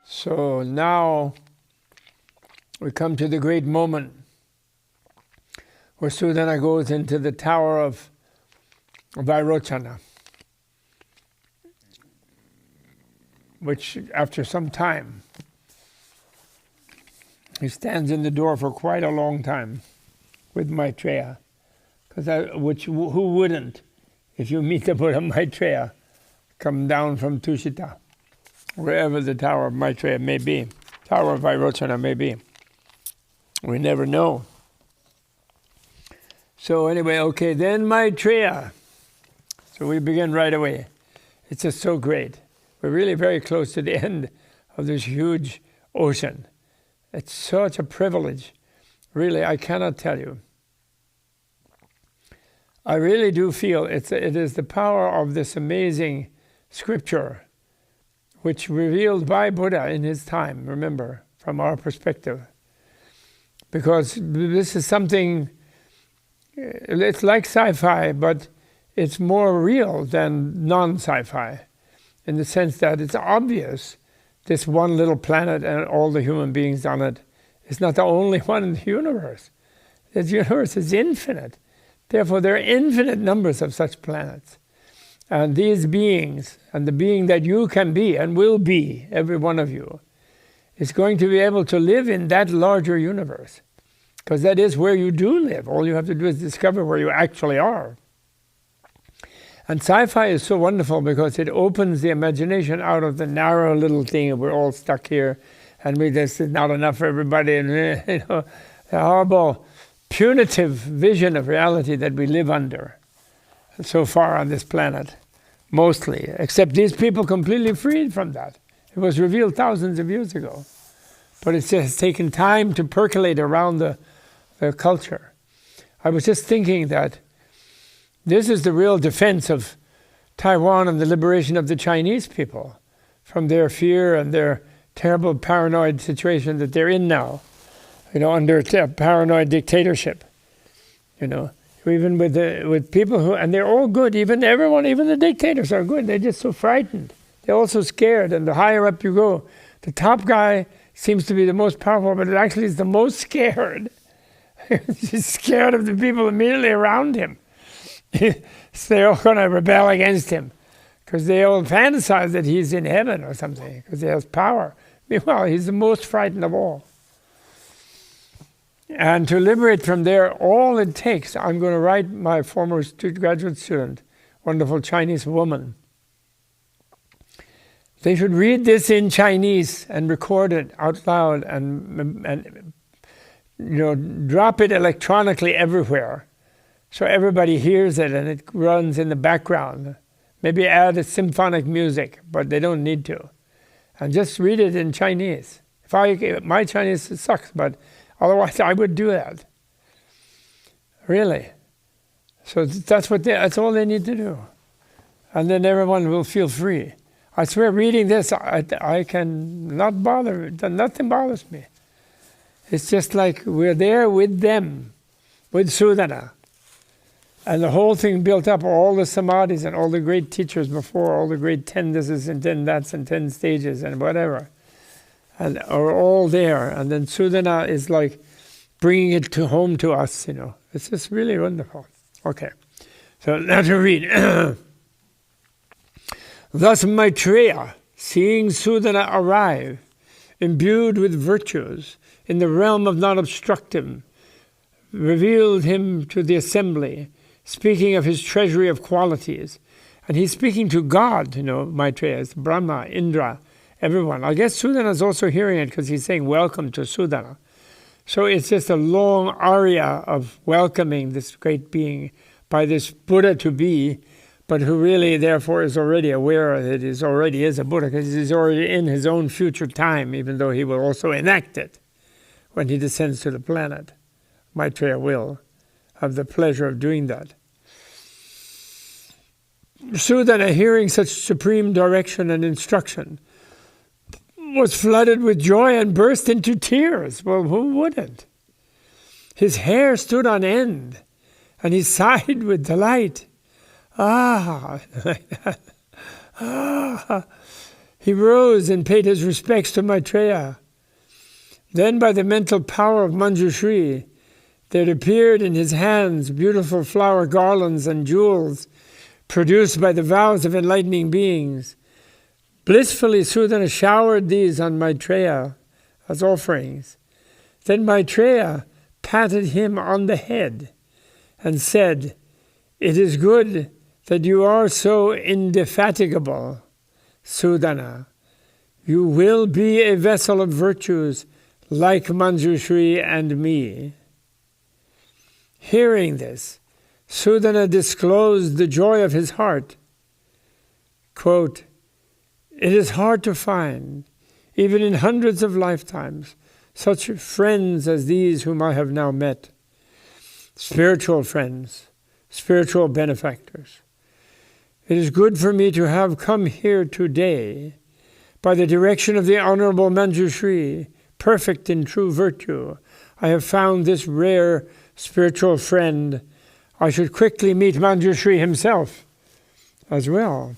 So now we come to the great moment where Sudana goes into the tower of Vairochana, which after some time, he stands in the door for quite a long time with Maitreya. Who wouldn't, if you meet the Buddha Maitreya, come down from Tushita, wherever the tower of Maitreya may be, tower of Vairochana may be. We never know. So anyway, okay, then Maitreya. So we begin right away. It's just so great. We're really very close to the end of this huge ocean. It's such a privilege. Really, I cannot tell you. I really do feel it is the power of this amazing scripture, which revealed by Buddha in his time, remember, from our perspective. Because this is something, it's like sci-fi, but it's more real than non-sci-fi, in the sense that it's obvious this one little planet and all the human beings on it is not the only one in the universe. This universe is infinite. Therefore, there are infinite numbers of such planets. And these beings, and the being that you can be and will be, every one of you, is going to be able to live in that larger universe. Because that is where you do live. All you have to do is discover where you actually are. And sci-fi is so wonderful because it opens the imagination out of the narrow little thing, and we're all stuck here, and this is not enough for everybody, and the horrible, punitive vision of reality that we live under so far on this planet, mostly, except these people completely freed from that. It was revealed thousands of years ago. But it's just taken time to percolate around the culture. I was just thinking that this is the real defense of Taiwan and the liberation of the Chinese people from their fear and their terrible paranoid situation that they're in now, under a paranoid dictatorship, even with people who, and they're all good, even the dictators are good, they're just so frightened. They're also scared, and the higher up you go, the top guy seems to be the most powerful, but it actually is the most scared. He's scared of the people immediately around him. So they're all going to rebel against him because they all fantasize that he's in heaven or something because he has power. Meanwhile, he's the most frightened of all. And to liberate from there, all it takes, I'm going to write my former graduate student, wonderful Chinese woman. They should read this in Chinese and record it out loud and drop it electronically everywhere. So everybody hears it and it runs in the background. Maybe add a symphonic music, but they don't need to. And just read it in Chinese. My Chinese sucks, but otherwise I would do that. Really. So that's all they need to do. And then everyone will feel free. I swear, reading this, I can not bother. Nothing bothers me. It's just like we're there with them, with Sudana. And the whole thing built up, all the samadhis and all the great teachers before, all the great 10 thises and 10 that's and 10 stages and whatever, and are all there. And then Sudana is like bringing it home to us, It's just really wonderful. Okay, so now to read. Thus Maitreya, seeing Sudana arrive, imbued with virtues, in the realm of not obstructive, revealed him to the assembly, speaking of his treasury of qualities. And he's speaking to God, Maitreya, it's Brahma, Indra, everyone. I guess Sudana is also hearing it because he's saying welcome to Sudana. So it's just a long aria of welcoming this great being by this Buddha to be, but who really therefore is already aware that he already is a Buddha because he's already in his own future time, even though he will also enact it when he descends to the planet. Maitreya will have the pleasure of doing that. Sudana, hearing such supreme direction and instruction, was flooded with joy and burst into tears. Well, who wouldn't? His hair stood on end, and he sighed with delight. He rose and paid his respects to Maitreya. Then by the mental power of Manjushri, there appeared in his hands beautiful flower garlands and jewels produced by the vows of enlightening beings. Blissfully Sudana showered these on Maitreya as offerings. Then Maitreya patted him on the head and said, "It is good that you are so indefatigable, Sudana. You will be a vessel of virtues like Manjushri and me." Hearing this, Sudana disclosed the joy of his heart. Quote, "It is hard to find, even in hundreds of lifetimes, such friends as these whom I have now met. Spiritual friends, spiritual benefactors. It is good for me to have come here today by the direction of the Honorable Manjushri, perfect in true virtue. I have found this rare spiritual friend. I should quickly meet Manjushri himself as well."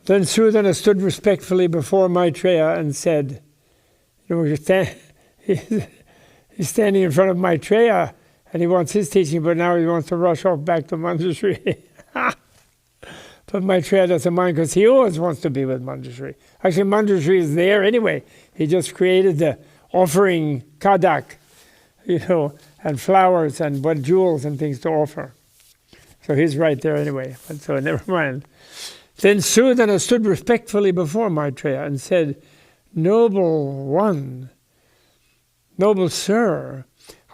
Then Sudana stood respectfully before Maitreya and said, he's standing in front of Maitreya and he wants his teaching, but now he wants to rush off back to Manjushri. But Maitreya doesn't mind because he always wants to be with Manjushri. Actually, Manjushri is there anyway. He just created the offering kadak, and flowers and what jewels and things to offer. So he's right there anyway. But so never mind. Then Sudana stood respectfully before Maitreya and said, "Noble one, noble sir,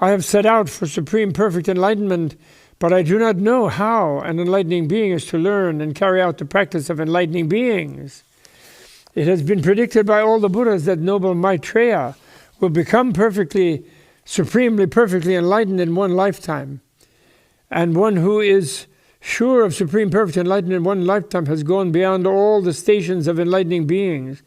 I have set out for supreme perfect enlightenment, but I do not know how an enlightening being is to learn and carry out the practice of enlightening beings. It has been predicted by all the Buddhas that noble Maitreya will become supremely perfectly enlightened in one lifetime. And one who is sure of supreme perfect enlightenment in one lifetime has gone beyond all the stations of enlightening beings,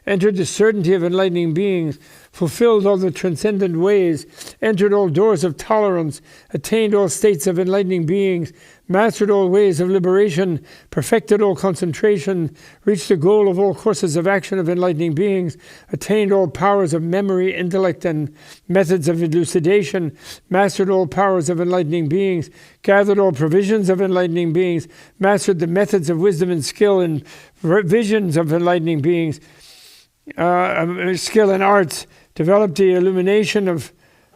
entered the certainty of enlightening beings, fulfilled all the transcendent ways, entered all doors of tolerance, attained all states of enlightening beings, mastered all ways of liberation, perfected all concentration, reached the goal of all courses of action of enlightening beings, attained all powers of memory, intellect, and methods of elucidation, mastered all powers of enlightening beings, gathered all provisions of enlightening beings, mastered the methods of wisdom and skill and visions of enlightening beings, skill and arts, developed the illumination of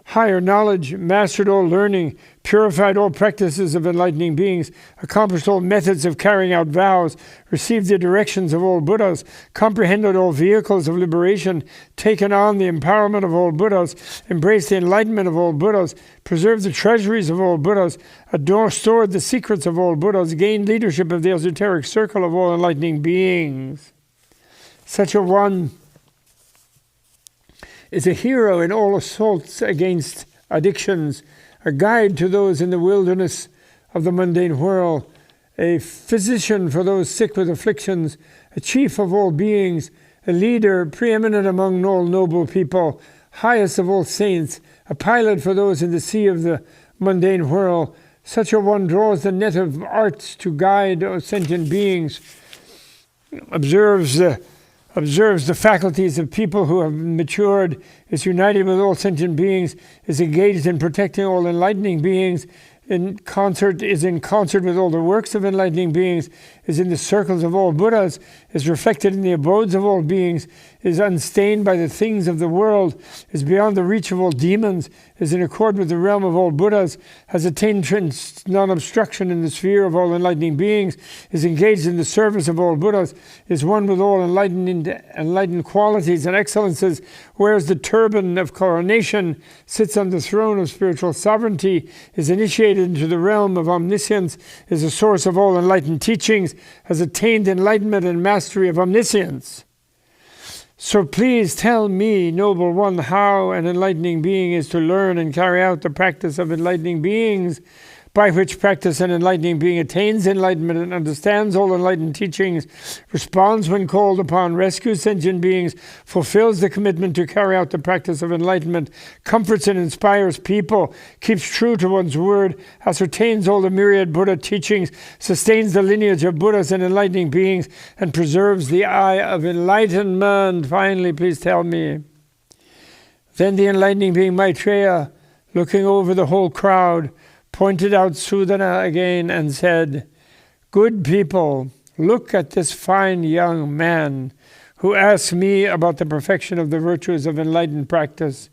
higher knowledge, mastered all learning, purified all practices of enlightening beings, accomplished all methods of carrying out vows, received the directions of all Buddhas, comprehended all vehicles of liberation, taken on the empowerment of all Buddhas, embraced the enlightenment of all Buddhas, preserved the treasuries of all Buddhas, stored the secrets of all Buddhas, gained leadership of the esoteric circle of all enlightening beings. Such a one is a hero in all assaults against addictions, a guide to those in the wilderness of the mundane world, a physician for those sick with afflictions, a chief of all beings, a leader preeminent among all noble people, highest of all saints, a pilot for those in the sea of the mundane world. Such a one draws the net of arts to guide sentient beings, observes the faculties of people who have matured, is united with all sentient beings, is engaged in protecting all enlightening beings, is in concert with all the works of enlightening beings, is in the circles of all Buddhas, is reflected in the abodes of all beings, is unstained by the things of the world, is beyond the reach of all demons, is in accord with the realm of all Buddhas, has attained non-obstruction in the sphere of all enlightening beings, is engaged in the service of all Buddhas, is one with all enlightened qualities and excellences, wears the turban of coronation, sits on the throne of spiritual sovereignty, is initiated into the realm of omniscience, is a source of all enlightened teachings, has attained enlightenment and mastery of omniscience. So please tell me, noble one, how an enlightening being is to learn and carry out the practice of enlightening beings by which practice an enlightening being attains enlightenment and understands all enlightened teachings, responds when called upon, rescues sentient beings, fulfills the commitment to carry out the practice of enlightenment, comforts and inspires people, keeps true to one's word, ascertains all the myriad Buddha teachings, sustains the lineage of Buddhas and enlightening beings, and preserves the eye of enlightenment. Finally, please tell me. Then the enlightening being Maitreya, looking over the whole crowd, pointed out Sudana again and said, "Good people, look at this fine young man who asks me about the perfection of the virtues of enlightening practice.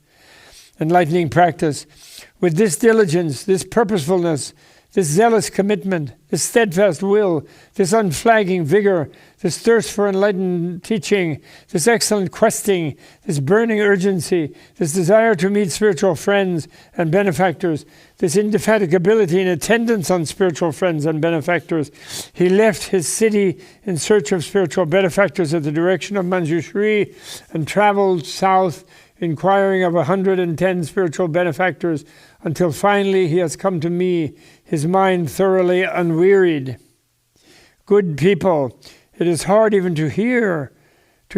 With this diligence, this purposefulness, this zealous commitment, this steadfast will, this unflagging vigor, this thirst for enlightened teaching, this excellent questing, this burning urgency, this desire to meet spiritual friends and benefactors, this indefatigability in attendance on spiritual friends and benefactors, he left his city in search of spiritual benefactors at the direction of Manjushri and traveled south, inquiring of 110 spiritual benefactors, until finally he has come to me, his mind thoroughly unwearied. Good people, it is hard even to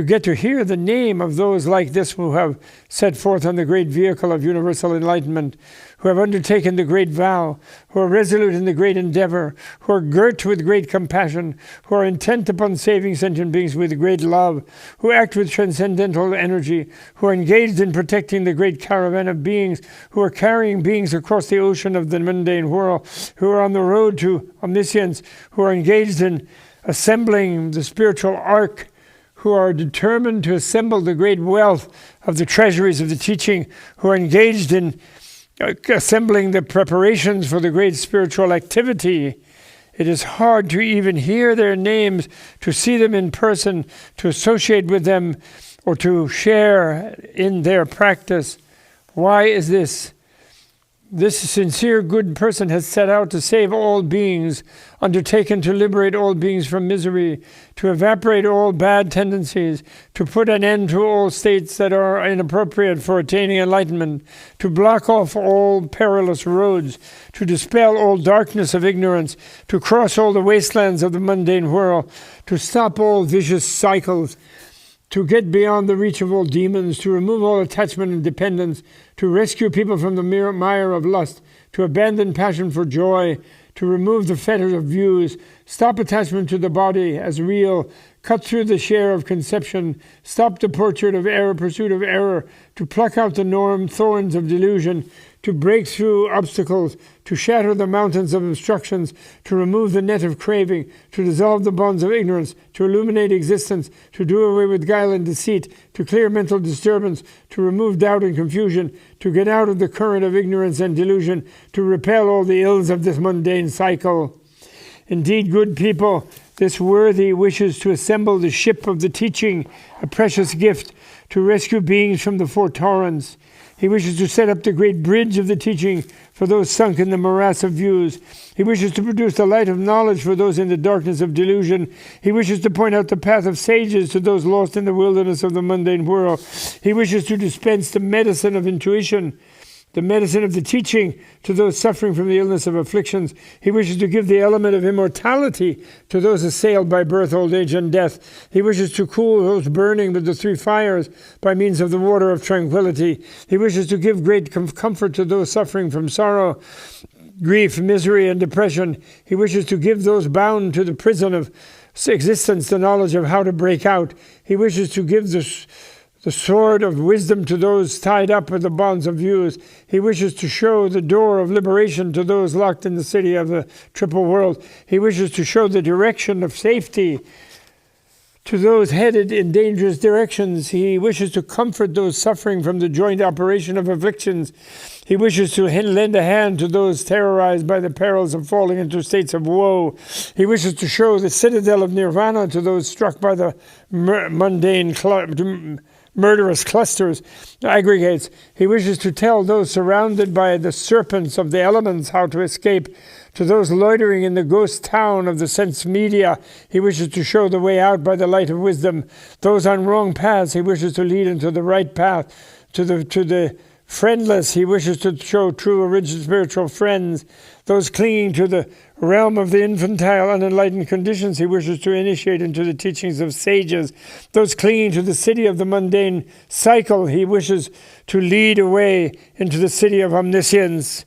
get to hear the name of those like this who have set forth on the great vehicle of universal enlightenment, who have undertaken the great vow, who are resolute in the great endeavor, who are girt with great compassion, who are intent upon saving sentient beings with great love, who act with transcendental energy, who are engaged in protecting the great caravan of beings, who are carrying beings across the ocean of the mundane world, who are on the road to omniscience, who are engaged in assembling the spiritual ark, who are determined to assemble the great wealth of the treasuries of the teaching, who are engaged in assembling the preparations for the great spiritual activity. It is hard to even hear their names, to see them in person, to associate with them, or to share in their practice. Why is this? This sincere good person has set out to save all beings, undertaken to liberate all beings from misery, to evaporate all bad tendencies, to put an end to all states that are inappropriate for attaining enlightenment, to block off all perilous roads, to dispel all darkness of ignorance, to cross all the wastelands of the mundane world, to stop all vicious cycles, to get beyond the reach of all demons, to remove all attachment and dependence, to rescue people from the mire of lust, to abandon passion for joy, to remove the fetters of views, stop attachment to the body as real, cut through the share of conception, stop the pursuit of error, to pluck out the thorns of delusion, to break through obstacles, to shatter the mountains of obstructions, to remove the net of craving, to dissolve the bonds of ignorance, to illuminate existence, to do away with guile and deceit, to clear mental disturbance, to remove doubt and confusion, to get out of the current of ignorance and delusion, to repel all the ills of this mundane cycle. Indeed, good people, this worthy wishes to assemble the ship of the teaching, a precious gift, to rescue beings from the four torrents. He wishes to set up the great bridge of the teaching for those sunk in the morass of views. He wishes to produce the light of knowledge for those in the darkness of delusion. He wishes to point out the path of sages to those lost in the wilderness of the mundane world. He wishes to dispense the medicine of intuition, the medicine of the teaching, to those suffering from the illness of afflictions. He wishes to give the element of immortality to those assailed by birth, old age, and death. He wishes to cool those burning with the three fires by means of the water of tranquility. He wishes to give great comfort to those suffering from sorrow, grief, misery, and depression. He wishes to give those bound to the prison of existence the knowledge of how to break out. He wishes to give the sword of wisdom to those tied up with the bonds of views. He wishes to show the door of liberation to those locked in the city of the triple world. He wishes to show the direction of safety to those headed in dangerous directions. He wishes to comfort those suffering from the joint operation of afflictions. He wishes to lend a hand to those terrorized by the perils of falling into states of woe. He wishes to show the citadel of nirvana to those struck by the mundane murderous clusters, aggregates. He wishes to tell those surrounded by the serpents of the elements how to escape. To those loitering in the ghost town of the sense media, he wishes to show the way out by the light of wisdom. Those on wrong paths, he wishes to lead into the right path. To the friendless. He wishes to show true original spiritual friends. Those clinging to the realm of the infantile unenlightened conditions, he wishes to initiate into the teachings of sages. Those clinging to the city of the mundane cycle, he wishes to lead away into the city of omniscience.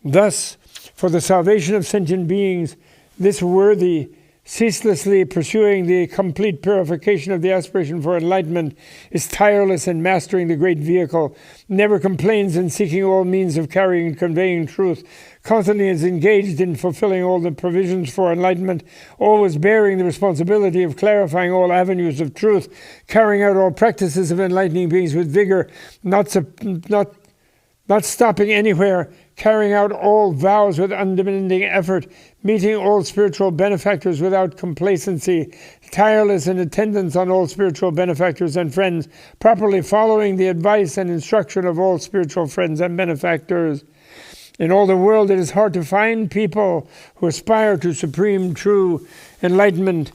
Thus, for the salvation of sentient beings, this worthy, ceaselessly pursuing the complete purification of the aspiration for enlightenment, is tireless in mastering the great vehicle, never complains in seeking all means of carrying and conveying truth, constantly is engaged in fulfilling all the provisions for enlightenment, always bearing the responsibility of clarifying all avenues of truth, carrying out all practices of enlightening beings with vigor, not stopping anywhere, carrying out all vows with undemanding effort, meeting all spiritual benefactors without complacency, tireless in attendance on all spiritual benefactors and friends, properly following the advice and instruction of all spiritual friends and benefactors. In all the world, it is hard to find people who aspire to supreme, true enlightenment.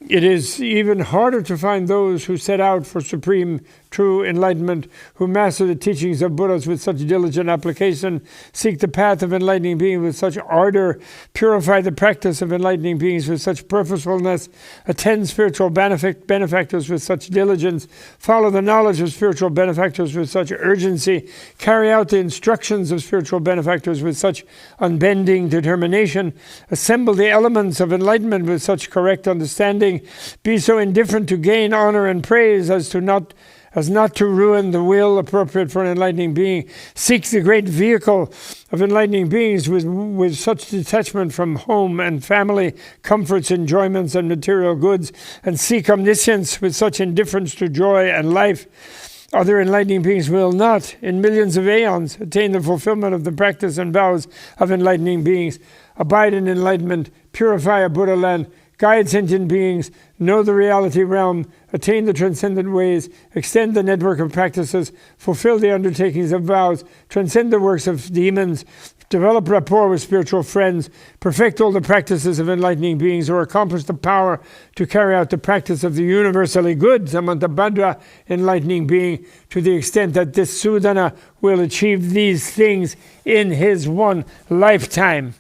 It is even harder to find those who set out for supreme, true enlightenment, who master the teachings of Buddhas with such diligent application, seek the path of enlightening beings with such ardor, purify the practice of enlightening beings with such purposefulness, attend spiritual benefactors with such diligence, follow the knowledge of spiritual benefactors with such urgency, carry out the instructions of spiritual benefactors with such unbending determination, assemble the elements of enlightenment with such correct understanding, be so indifferent to gain honor and praise as not to ruin the will appropriate for an enlightening being, seek the great vehicle of enlightening beings with such detachment from home and family, comforts, enjoyments, and material goods, and seek omniscience with such indifference to joy and life. Other enlightening beings will not, in millions of aeons, attain the fulfillment of the practice and vows of enlightening beings, abide in enlightenment, purify a Buddha land, guide sentient beings, know the reality realm, attain the transcendent ways, extend the network of practices, fulfill the undertakings of vows, transcend the works of demons, develop rapport with spiritual friends, perfect all the practices of enlightening beings, or accomplish the power to carry out the practice of the universally good, Samantabhadra enlightening being, to the extent that this Sudana will achieve these things in his one lifetime.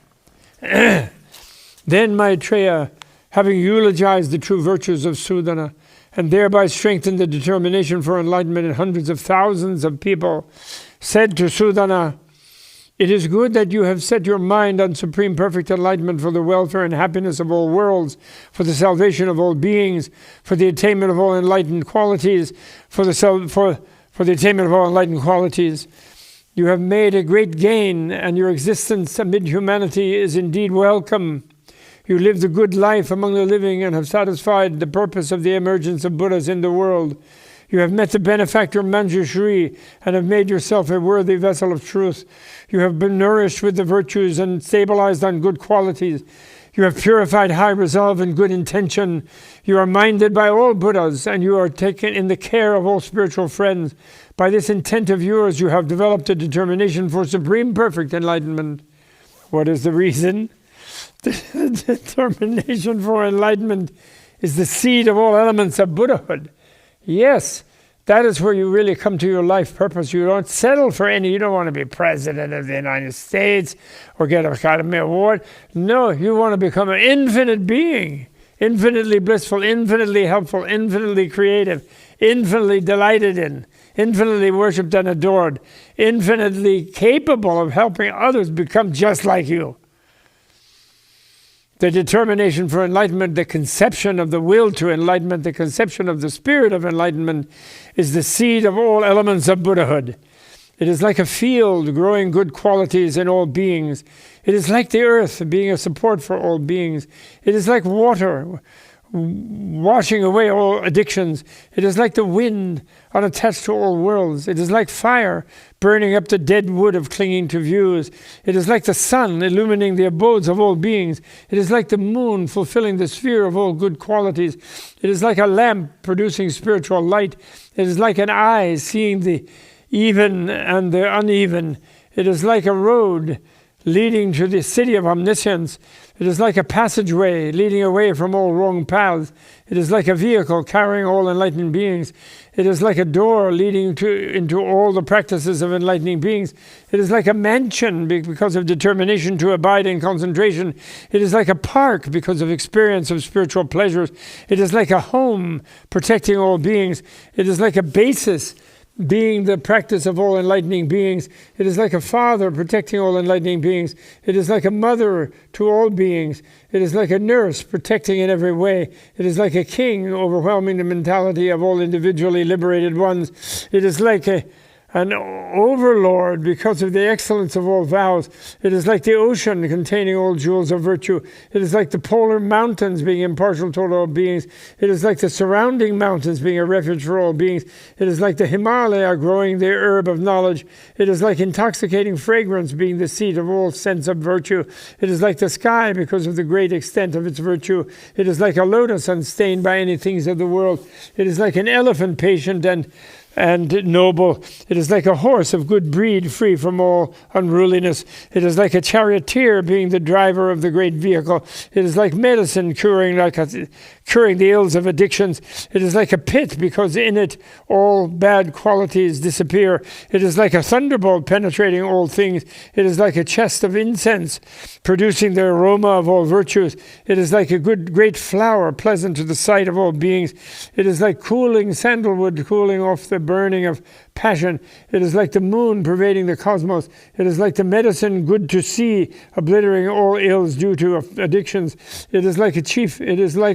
Then Maitreya, having eulogized the true virtues of Sudana, and thereby strengthened the determination for enlightenment in hundreds of thousands of people, said to Sudana, "It is good that you have set your mind on supreme perfect enlightenment for the welfare and happiness of all worlds, for the salvation of all beings, for the attainment of all enlightened qualities, for the attainment of all enlightened qualities. You have made a great gain, and your existence amid humanity is indeed welcome. You lived a good life among the living and have satisfied the purpose of the emergence of Buddhas in the world. You have met the benefactor Manjushri and have made yourself a worthy vessel of truth. You have been nourished with the virtues and stabilized on good qualities. You have purified high resolve and good intention. You are minded by all Buddhas, and you are taken in the care of all spiritual friends. By this intent of yours, you have developed a determination for supreme perfect enlightenment." What is the reason? The determination for enlightenment is the seed of all elements of Buddhahood. Yes, that is where you really come to your life purpose. You don't settle for you don't want to be president of the United States or get an Academy Award. No, you want to become an infinite being, infinitely blissful, infinitely helpful, infinitely creative, infinitely delighted in, infinitely worshipped and adored, infinitely capable of helping others become just like you. The determination for enlightenment, the conception of the will to enlightenment, the conception of the spirit of enlightenment is the seed of all elements of Buddhahood. It is like a field growing good qualities in all beings. It is like the earth being a support for all beings. It is like water washing away all addictions. It is like the wind unattached to all worlds. It is like fire burning up the dead wood of clinging to views. It is like the sun illuminating the abodes of all beings. It is like the moon fulfilling the sphere of all good qualities. It is like a lamp producing spiritual light. It is like an eye seeing the even and the uneven. It is like a road leading to the city of omniscience. It is like a passageway leading away from all wrong paths. It is like a vehicle carrying all enlightened beings. It is like a door leading into all the practices of enlightening beings. It is like a mansion because of determination to abide in concentration. It is like a park because of experience of spiritual pleasures. It is like a home protecting all beings. It is like a basis being the practice of all enlightening beings. It is like a father protecting all enlightening beings. It is like a mother to all beings. It is like a nurse protecting in every way. It is like a king overwhelming the mentality of all individually liberated ones. It is like an overlord because of the excellence of all vows. It is like the ocean containing all jewels of virtue. It is like the polar mountains being impartial toward all beings. It is like the surrounding mountains being a refuge for all beings. It is like the Himalaya growing the herb of knowledge. It is like intoxicating fragrance being the seat of all sense of virtue. It is like the sky because of the great extent of its virtue. It is like a lotus unstained by any things of the world. It is like an elephant patient and noble. It is like a horse of good breed, free from all unruliness. It is like a charioteer being the driver of the great vehicle. It is like medicine curing the ills of addictions. It is like a pit because in it all bad qualities disappear. It is like a thunderbolt penetrating all things. It is like a chest of incense producing the aroma of all virtues. It is like a great flower pleasant to the sight of all beings. It is like cooling sandalwood cooling off the burning of passion. It is like the moon pervading the cosmos. It is like the medicine good to see, obliterating all ills due to addictions. It is like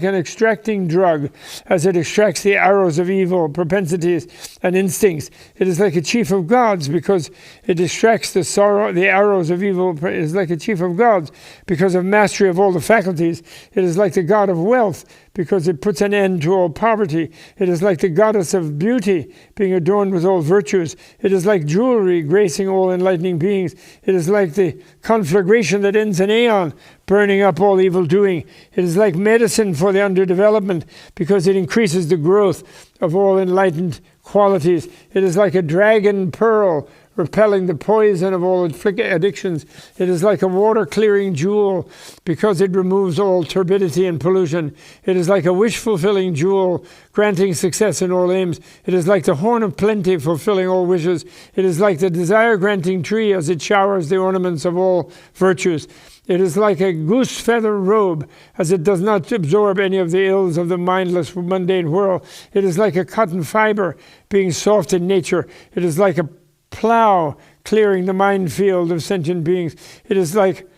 an extracting drug as it extracts the arrows of evil, propensities, and instincts. It is like a chief of gods because it extracts the arrows of evil. It is like a chief of gods because of mastery of all the faculties. It is like the god of wealth because it puts an end to all poverty. It is like the goddess of beauty being adorned with all virtues. It is like jewelry gracing all enlightening beings. It is like the conflagration that ends an aeon, burning up all evil doing. It is like medicine for the underdevelopment because it increases the growth of all enlightened qualities. It is like a dragon pearl repelling the poison of all addictions. It is like a water-clearing jewel because it removes all turbidity and pollution. It is like a wish-fulfilling jewel granting success in all aims. It is like the horn of plenty fulfilling all wishes. It is like the desire-granting tree as it showers the ornaments of all virtues. It is like a goose feather robe as it does not absorb any of the ills of the mindless mundane world. It is like a cotton fiber being soft in nature. It is like a plow clearing the minefield of sentient beings. It is like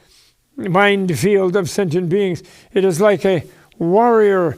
minefield of sentient beings. It is like a warrior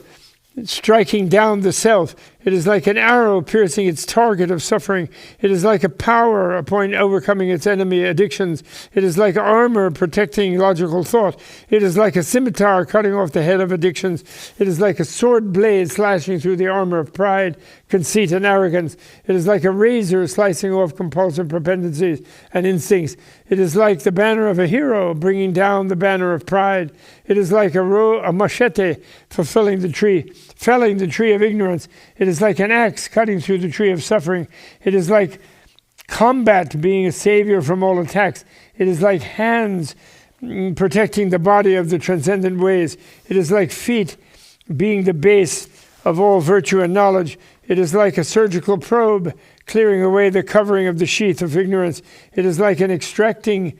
striking down the self. It is like an arrow piercing its target of suffering. It is like a power upon overcoming its enemy addictions. It is like armor protecting logical thought. It is like a scimitar cutting off the head of addictions. It is like a sword blade slashing through the armor of pride, conceit, and arrogance. It is like a razor slicing off compulsive propensities and instincts. It is like the banner of a hero bringing down the banner of pride. It is like a machete felling the tree of ignorance. It is like an axe cutting through the tree of suffering. It is like combat being a savior from all attacks. It is like hands protecting the body of the transcendent ways. It is like feet being the base of all virtue and knowledge. It is like a surgical probe clearing away the covering of the sheath of ignorance. It is like an instrument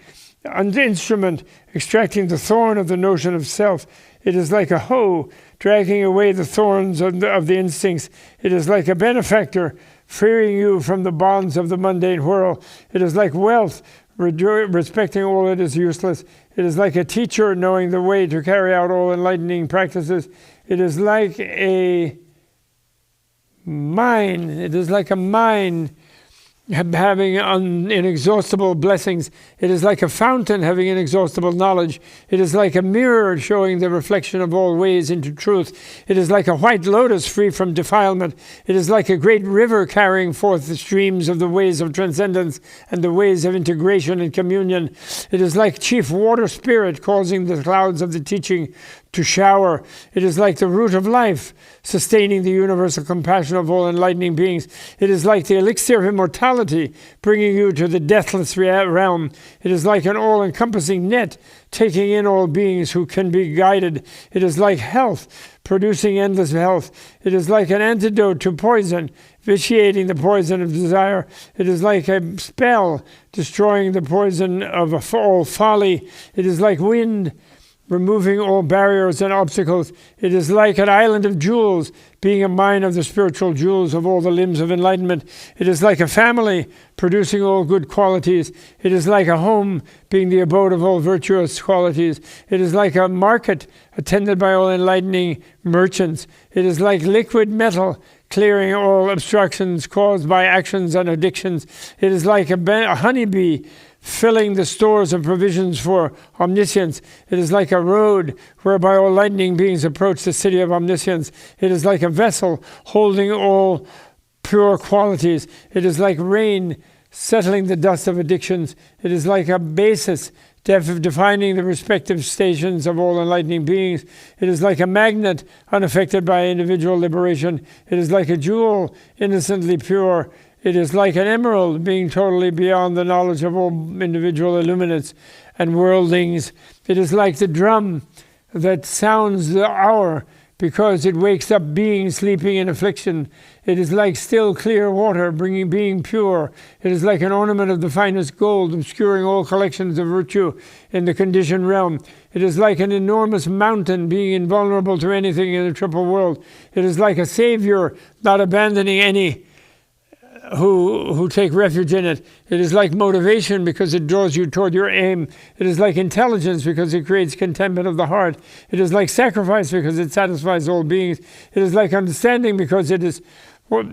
extracting the thorn of the notion of self. It is like a hoe dragging away the thorns of the instincts. It is like a benefactor freeing you from the bonds of the mundane world. It is like wealth respecting all that is useless. It is like a teacher knowing the way to carry out all enlightening practices. It is like a mine. It is like a mine having inexhaustible blessings. It is like a fountain having inexhaustible knowledge. It is like a mirror showing the reflection of all ways into truth. It is like a white lotus free from defilement. It is like a great river carrying forth the streams of the ways of transcendence and the ways of integration and communion. It is like chief water spirit causing the clouds of the teaching to shower. It is like the root of life, sustaining the universal compassion of all enlightening beings. It is like the elixir of immortality, bringing you to the deathless realm. It is like an all-encompassing net, taking in all beings who can be guided. It is like health, producing endless health. It is like an antidote to poison, vitiating the poison of desire. It is like a spell, destroying the poison of all folly. It is like wind, removing all barriers and obstacles. It is like an island of jewels, being a mine of the spiritual jewels of all the limbs of enlightenment. It is like a family, producing all good qualities. It is like a home, being the abode of all virtuous qualities. It is like a market, attended by all enlightening merchants. It is like liquid metal, clearing all obstructions caused by actions and addictions. It is like a honeybee, filling the stores of provisions for omniscience. It is like a road whereby all lightning beings approach the city of omniscience. It is like a vessel holding all pure qualities. It is like rain settling the dust of addictions. It is like a basis defining the respective stations of all enlightening beings. It is like a magnet unaffected by individual liberation. It is like a jewel innocently pure. It is like an emerald, being totally beyond the knowledge of all individual illuminates and worldlings. It is like the drum that sounds the hour because it wakes up beings sleeping in affliction. It is like still clear water, being pure. It is like an ornament of the finest gold, obscuring all collections of virtue in the conditioned realm. It is like an enormous mountain, being invulnerable to anything in the triple world. It is like a savior, not abandoning any who take refuge in it. It is like motivation because it draws you toward your aim. It is like intelligence because it creates contentment of the heart. It is like sacrifice because it satisfies all beings. It is like understanding because it is what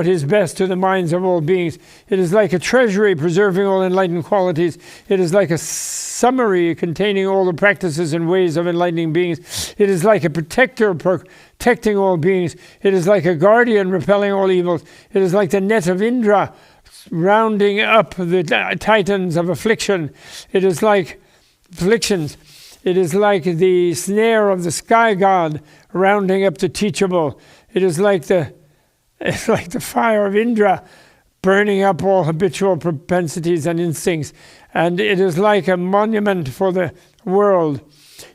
is best to the minds of all beings. It is like a treasury preserving all enlightened qualities. It is like a summary containing all the practices and ways of enlightening beings. It is like a protector protecting all beings. It is like a guardian repelling all evils. It is like the net of Indra rounding up the titans of affliction. It is like afflictions. It is like the snare of the sky god rounding up the teachable. It's like the fire of Indra burning up all habitual propensities and instincts. And it is like a monument for the world.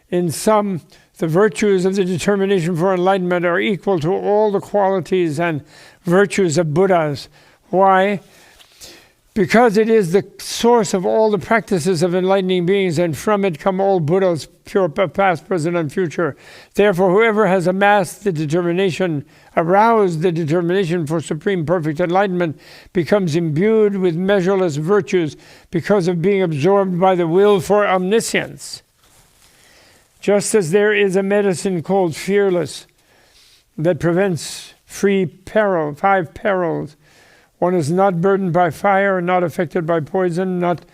In sum, the virtues of the determination for enlightenment are equal to all the qualities and virtues of Buddhas. Why? Because it is the source of all the practices of enlightening beings, and from it come all Buddhas, pure past, present, and future. Therefore, whoever has amassed the determination, aroused the determination for supreme perfect enlightenment, becomes imbued with measureless virtues because of being absorbed by the will for omniscience. Just as there is a medicine called fearless that prevents five perils. One is not burdened by fire, not affected by poison, not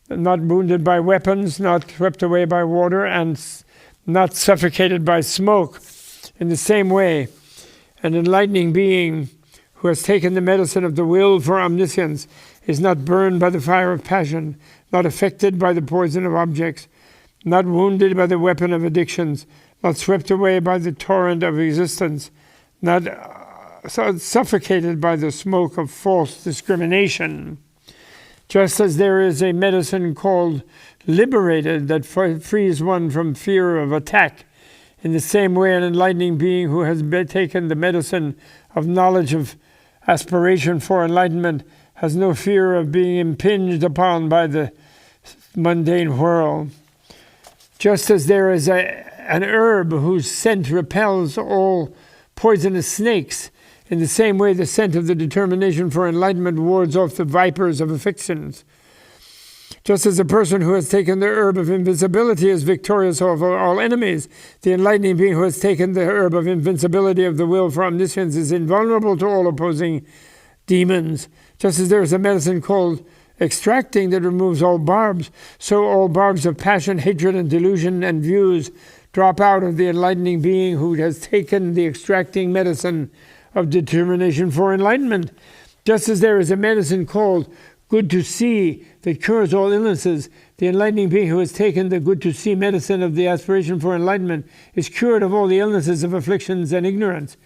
wounded by weapons, not swept away by water, and not suffocated by smoke. In the same way, an enlightening being who has taken the medicine of the will for omniscience is not burned by the fire of passion, not affected by the poison of objects, not wounded by the weapon of addictions, not swept away by the torrent of existence, not suffocated by the smoke of false discrimination. Just as there is a medicine called liberated that frees one from fear of attack, in the same way an enlightening being who has taken the medicine of knowledge of aspiration for enlightenment has no fear of being impinged upon by the mundane whirl. Just as there is an herb whose scent repels all poisonous snakes, in the same way the scent of the determination for enlightenment wards off the vipers of afflictions. Just as a person who has taken the herb of invincibility is victorious over all enemies, the enlightening being who has taken the herb of invincibility of the will for omniscience is invulnerable to all opposing demons. Just as there is a medicine called extracting that removes all barbs, so all barbs of passion, hatred, and delusion and views drop out of the enlightening being who has taken the extracting medicine of determination for enlightenment. Just as there is a medicine called good to see that cures all illnesses. The enlightening being who has taken the good to see medicine of the aspiration for enlightenment is cured of all the illnesses of afflictions and ignorance.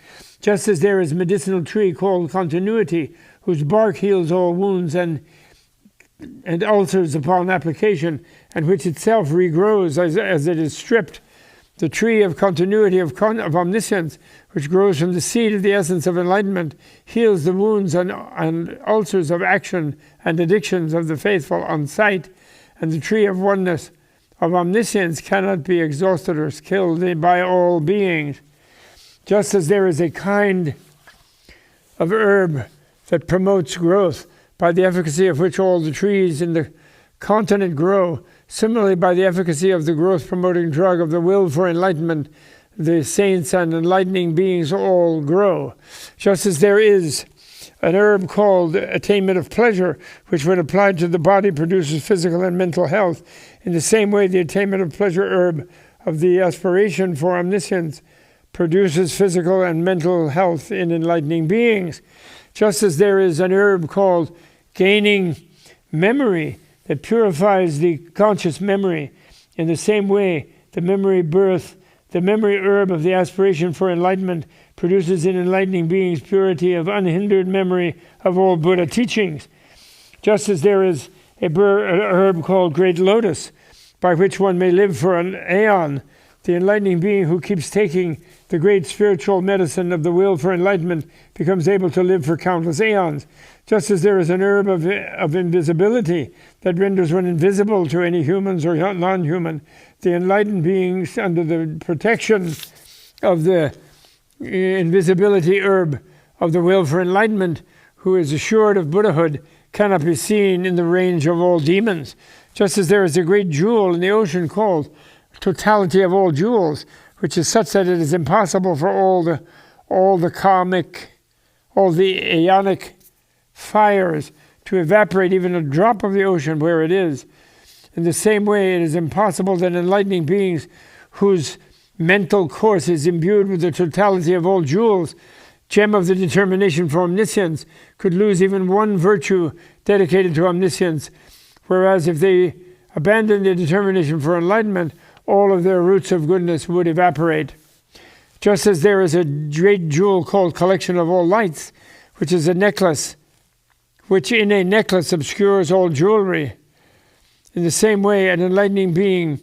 Just as there is a medicinal tree called continuity, whose bark heals all wounds and ulcers upon application, and which itself regrows as it is stripped. The tree of continuity of omniscience, which grows from the seed of the essence of enlightenment, heals the wounds and ulcers of action and addictions of the faithful on sight. And the tree of oneness of omniscience cannot be exhausted or killed by all beings. Just as there is a kind of herb that promotes growth, by the efficacy of which all the trees in the continent grow, similarly by the efficacy of the growth-promoting drug of the will for enlightenment, the saints and enlightening beings all grow. Just as there is an herb called attainment of pleasure, which when applied to the body produces physical and mental health, in the same way the attainment of pleasure herb of the aspiration for omniscience produces physical and mental health in enlightening beings. Just as there is an herb called gaining memory that purifies the conscious memory, in the same way the memory herb of the aspiration for enlightenment produces in enlightening beings purity of unhindered memory of all Buddha teachings. Just as there is an herb called great lotus, by which one may live for an aeon, the enlightening being who keeps taking the great spiritual medicine of the will for enlightenment becomes able to live for countless aeons. Just as there is an herb of invisibility that renders one invisible to any humans or non-human, the enlightened beings under the protection of the invisibility herb of the will for enlightenment, who is assured of Buddhahood, cannot be seen in the range of all demons. Just as there is a great jewel in the ocean called totality of all jewels, which is such that it is impossible for all the aeonic fires to evaporate even a drop of the ocean where it is. In the same way, it is impossible that enlightening beings whose mental course is imbued with the totality of all jewels, gem of the determination for omniscience, could lose even one virtue dedicated to omniscience, whereas if they abandon their determination for enlightenment, all of their roots of goodness would evaporate. Just as there is a great jewel called collection of all lights, which is a necklace, which in a necklace obscures all jewelry. In the same way, an enlightening being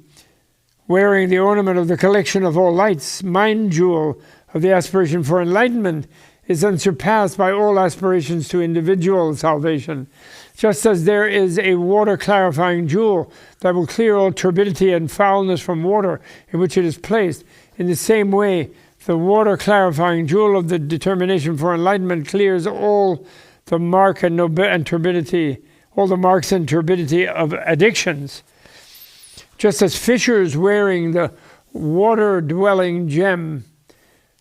wearing the ornament of the collection of all lights, mind jewel of the aspiration for enlightenment, is unsurpassed by all aspirations to individual salvation. Just as there is a water clarifying jewel that will clear all turbidity and foulness from water in which it is placed, in the same way the water clarifying jewel of the determination for enlightenment clears all the mark and turbidity, all the marks and turbidity of addictions. Just as fishers wearing the water-dwelling gem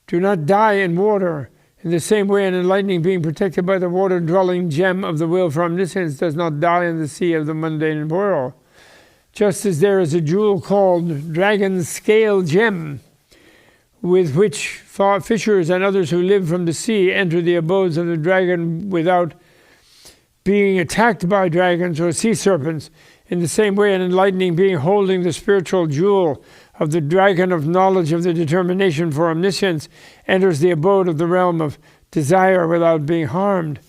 do not die in water, in the same way an enlightening being protected by the water-dwelling gem of the will for omniscience does not die in the sea of the mundane world. Just as there is a jewel called dragon's scale gem, with which fishers and others who live from the sea enter the abodes of the dragon without being attacked by dragons or sea serpents, in the same way an enlightening being holding the spiritual jewel of the dragon of knowledge of the determination for omniscience enters the abode of the realm of desire without being harmed.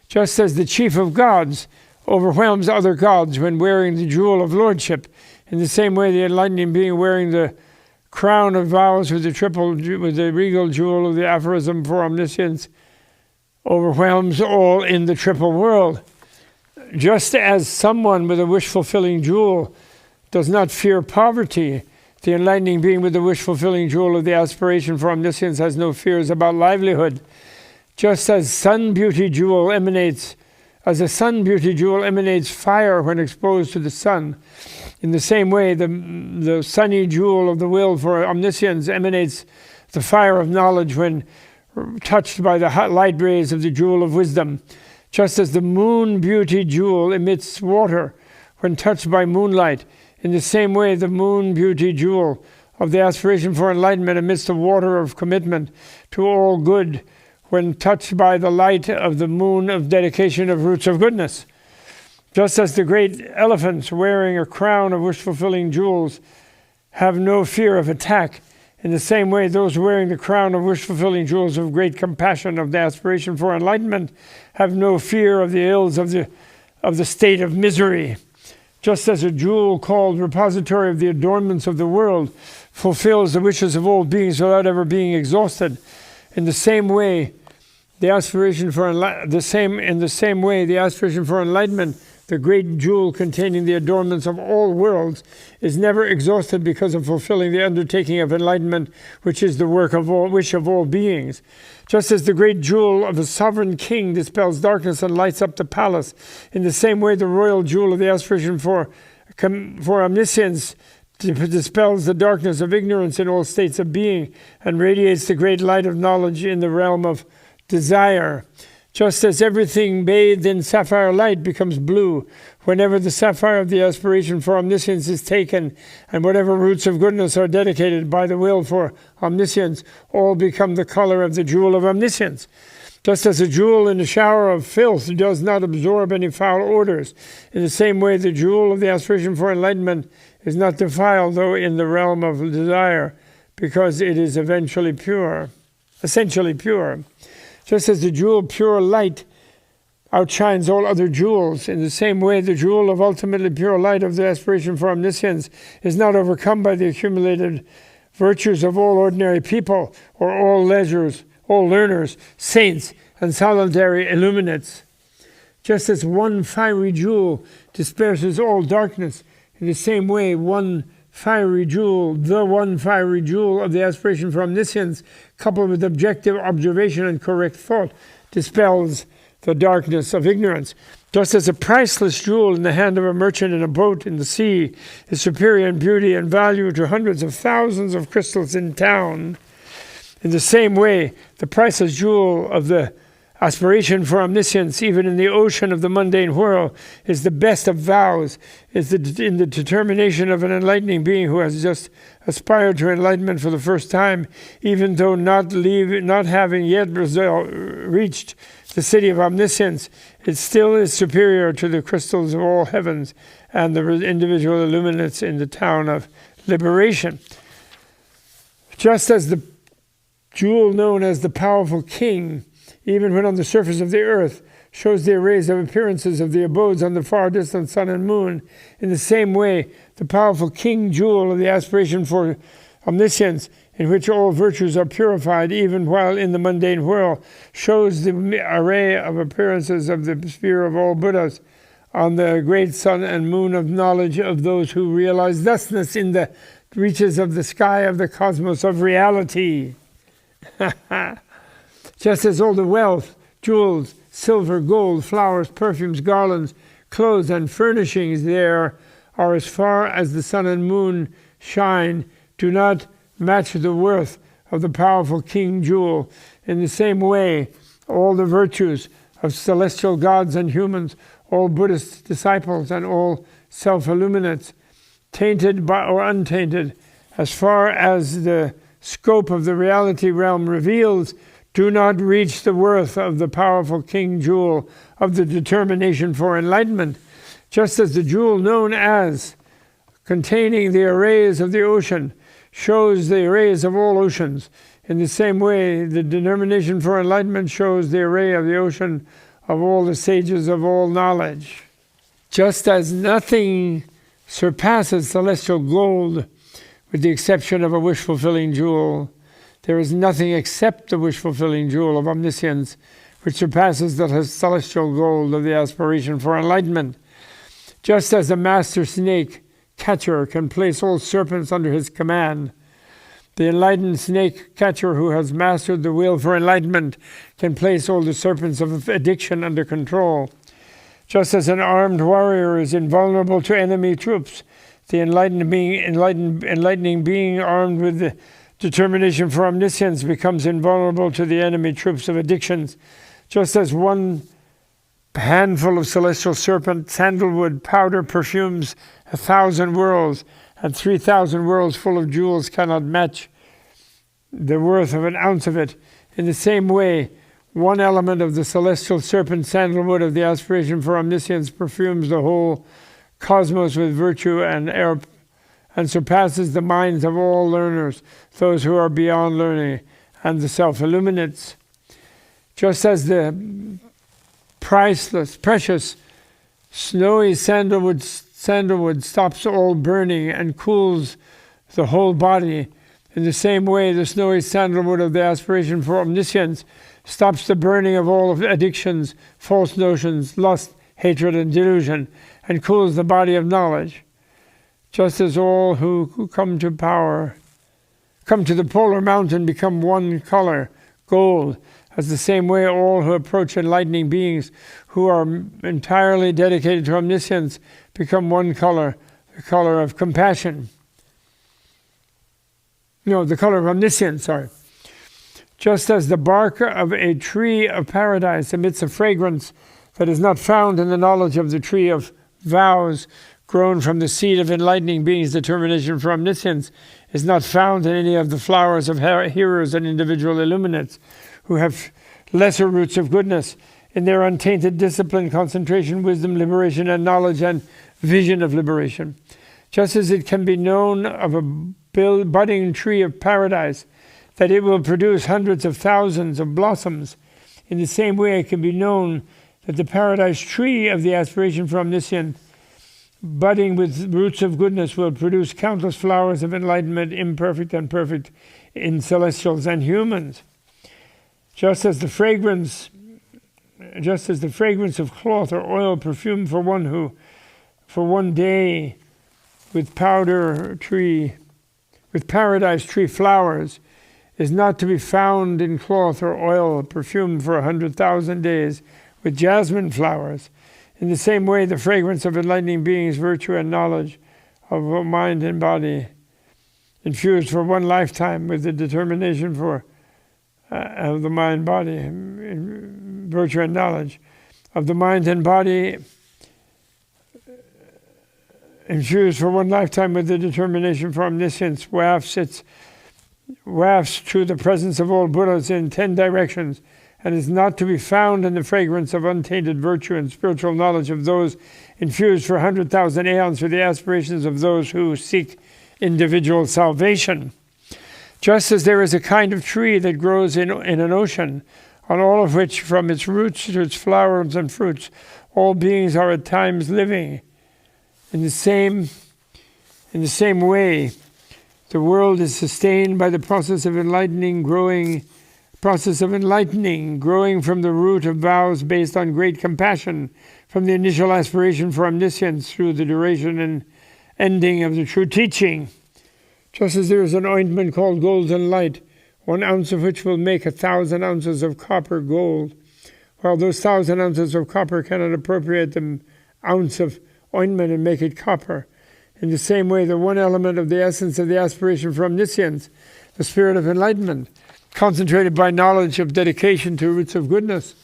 Just as the chief of gods overwhelms other gods when wearing the jewel of lordship, in the same way the enlightening being wearing the crown of vows with the regal jewel of the aphorism for omniscience overwhelms all in the triple world. Just as someone with a wish-fulfilling jewel does not fear poverty, the enlightening being with the wish-fulfilling jewel of the aspiration for omniscience has no fears about livelihood. Just as a sun beauty jewel emanates fire when exposed to the sun, in the same way the sunny jewel of the will for omniscience emanates the fire of knowledge when touched by the light rays of the jewel of wisdom. Just as the moon beauty jewel emits water when touched by moonlight, in the same way the moon beauty jewel of the aspiration for enlightenment emits the water of commitment to all good when touched by the light of the moon of dedication of roots of goodness. Just as the great elephants wearing a crown of wish-fulfilling jewels have no fear of attack, in the same way those wearing the crown of wish-fulfilling jewels of great compassion, of the aspiration for enlightenment, have no fear of the ills of the state of misery. Just as a jewel called repository of the adornments of the world fulfills the wishes of all beings without ever being exhausted, in the same way the aspiration for enlightenment, the great jewel containing the adornments of all worlds, is never exhausted because of fulfilling the undertaking of enlightenment, which is the wish of all beings. Just as the great jewel of a sovereign king dispels darkness and lights up the palace, in the same way the royal jewel of the aspiration for omniscience dispels the darkness of ignorance in all states of being and radiates the great light of knowledge in the realm of desire. Just as everything bathed in sapphire light becomes blue whenever the sapphire of the aspiration for omniscience is taken, and whatever roots of goodness are dedicated by the will for omniscience, all become the color of the jewel of omniscience. Just as a jewel in a shower of filth does not absorb any foul odors, in the same way the jewel of the aspiration for enlightenment is not defiled, though in the realm of desire, because it is essentially pure. Just as the jewel pure light outshines all other jewels, in the same way the jewel of ultimately pure light of the aspiration for omniscience is not overcome by the accumulated virtues of all ordinary people or all learners, saints, and solitary illuminates. Just as one fiery jewel disperses all darkness, in the same way the one fiery jewel of the aspiration for omniscience, coupled with objective observation and correct thought, dispels the darkness of ignorance. Just as a priceless jewel in the hand of a merchant in a boat in the sea is superior in beauty and value to hundreds of thousands of crystals in town, in the same way the priceless jewel of the aspiration for omniscience, even in the ocean of the mundane whirl, is the best of vows, in the determination of an enlightening being who has just aspired to enlightenment for the first time, even though not having yet reached the city of omniscience. It still is superior to the crystals of all heavens and the individual illuminates in the town of liberation. Just as the jewel known as the powerful king, even when on the surface of the earth, shows the arrays of appearances of the abodes on the far distant sun and moon, in the same way the powerful king jewel of the aspiration for omniscience, in which all virtues are purified even while in the mundane whirl, shows the array of appearances of the sphere of all Buddhas on the great sun and moon of knowledge of those who realize thusness in the reaches of the sky of the cosmos of reality. Just as all the wealth, jewels, silver, gold, flowers, perfumes, garlands, clothes, and furnishings there are as far as the sun and moon shine, do not match the worth of the powerful king jewel. In the same way, all the virtues of celestial gods and humans, all Buddhist disciples, and all self-illuminates, tainted or untainted, as far as the scope of the reality realm reveals, do not reach the worth of the powerful king jewel of the determination for enlightenment. Just as the jewel known as containing the arrays of the ocean shows the arrays of all oceans, in the same way the determination for enlightenment shows the array of the ocean of all the sages of all knowledge. Just as nothing surpasses celestial gold, with the exception of a wish-fulfilling jewel, there is nothing except the wish-fulfilling jewel of omniscience, which surpasses the celestial gold of the aspiration for enlightenment. Just as a master snake catcher can place all serpents under his command, the enlightened snake catcher who has mastered the will for enlightenment can place all the serpents of addiction under control. Just as an armed warrior is invulnerable to enemy troops, the enlightening being armed with the determination for omniscience becomes invulnerable to the enemy troops of addictions. Just as one handful of celestial serpent, sandalwood, powder, perfumes 1,000 worlds, and 3,000 worlds full of jewels cannot match the worth of an ounce of it. In the same way, one element of the celestial serpent sandalwood of the aspiration for omniscience perfumes the whole cosmos with virtue and air, and surpasses the minds of all learners, those who are beyond learning, and the self illuminates. Just as the priceless, precious, snowy sandalwood stops all burning and cools the whole body, in the same way the snowy sandalwood of the aspiration for omniscience stops the burning of all of addictions, false notions, lust, hatred, and delusion, and cools the body of knowledge. Just as all who come to the polar mountain become one color, gold, as the same way all who approach enlightening beings who are entirely dedicated to omniscience become one color, the color of compassion. No, the color of omniscience, sorry. Just as the bark of a tree of paradise emits a fragrance that is not found in the knowledge of the tree of vows grown from the seed of enlightening beings, determination for omniscience is not found in any of the flowers of hearers and individual illuminates who have lesser roots of goodness in their untainted discipline, concentration, wisdom, liberation, and knowledge and vision of liberation. Just as it can be known of a budding tree of paradise that it will produce hundreds of thousands of blossoms, in the same way it can be known that the paradise tree of the aspiration for omniscience, budding with roots of goodness, will produce countless flowers of enlightenment, imperfect and perfect, in celestials and humans. Just as the fragrance of cloth or oil perfume for one day with paradise tree flowers is not to be found in cloth or oil perfume for 100,000 days with jasmine flowers. In the same way, the fragrance of enlightening beings, virtue and knowledge of mind and body, infused for one lifetime with the determination for of the mind, body, virtue and knowledge of the mind and body, infused for one lifetime with the determination for omniscience, wafts through the presence of all Buddhas in 10 directions, and is not to be found in the fragrance of untainted virtue and spiritual knowledge of those infused for 100,000 aeons for the aspirations of those who seek individual salvation. Just as there is a kind of tree that grows in an ocean, on all of which, from its roots to its flowers and fruits, all beings are at times living. In the same way, the world is sustained by the process of enlightening, growing from the root of vows based on great compassion, from the initial aspiration for omniscience through the duration and ending of the true teaching. Just as there is an ointment called golden light, 1 ounce of which will make 1,000 ounces of copper gold, while those 1,000 ounces of copper cannot appropriate the ounce of ointment and make it copper. In the same way, the one element of the essence of the aspiration for omniscience, the spirit of enlightenment, concentrated by knowledge of dedication to roots of goodness,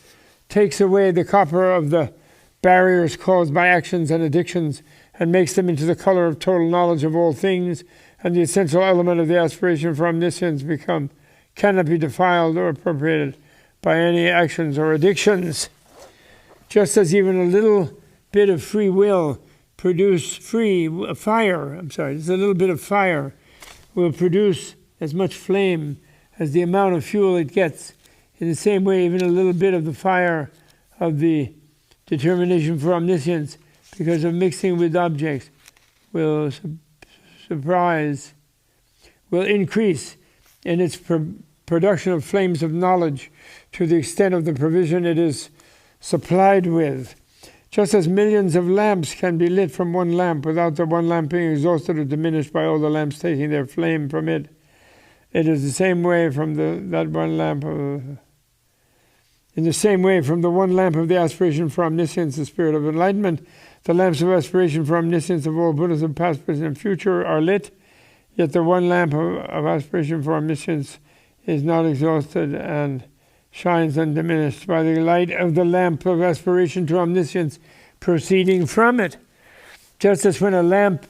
takes away the copper of the barriers caused by actions and addictions and makes them into the color of total knowledge of all things, and the essential element of the aspiration for omniscience cannot be defiled or appropriated by any actions or addictions. Just as even a little bit of free will just a little bit of fire will produce as much flame as the amount of fuel it gets. In the same way, even a little bit of the fire of the determination for omniscience, because of mixing with objects, will increase in its production of flames of knowledge to the extent of the provision it is supplied with. Just as millions of lamps can be lit from one lamp without the one lamp being exhausted or diminished by all the lamps taking their flame from it, it is the same way from the one lamp of the aspiration for omniscience, the spirit of enlightenment, the lamps of aspiration for omniscience of all Buddhas of past, present, and future are lit, yet the one lamp of aspiration for omniscience is not exhausted and shines undiminished by the light of the lamp of aspiration to omniscience proceeding from it. Just as when a lamp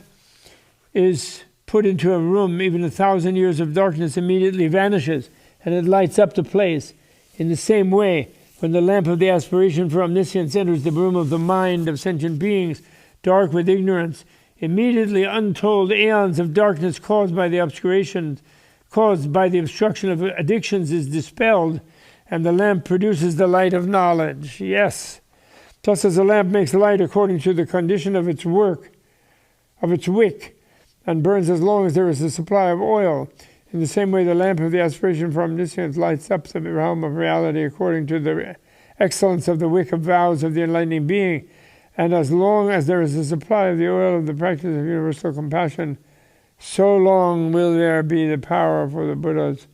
is put into a room, even 1,000 years of darkness immediately vanishes and it lights up the place. In the same way, when the lamp of the aspiration for omniscience enters the room of the mind of sentient beings, dark with ignorance, immediately untold aeons of darkness caused by the obscuration, caused by the obstruction of addictions is dispelled, and the lamp produces the light of knowledge. Yes, just as a lamp makes light according to the condition of its work, of its wick, and burns as long as there is a supply of oil, in the same way the lamp of the aspiration for omniscience lights up the realm of reality according to the excellence of the wick of vows of the enlightening being, and as long as there is a supply of the oil of the practice of universal compassion, so long will there be the power for the Buddha's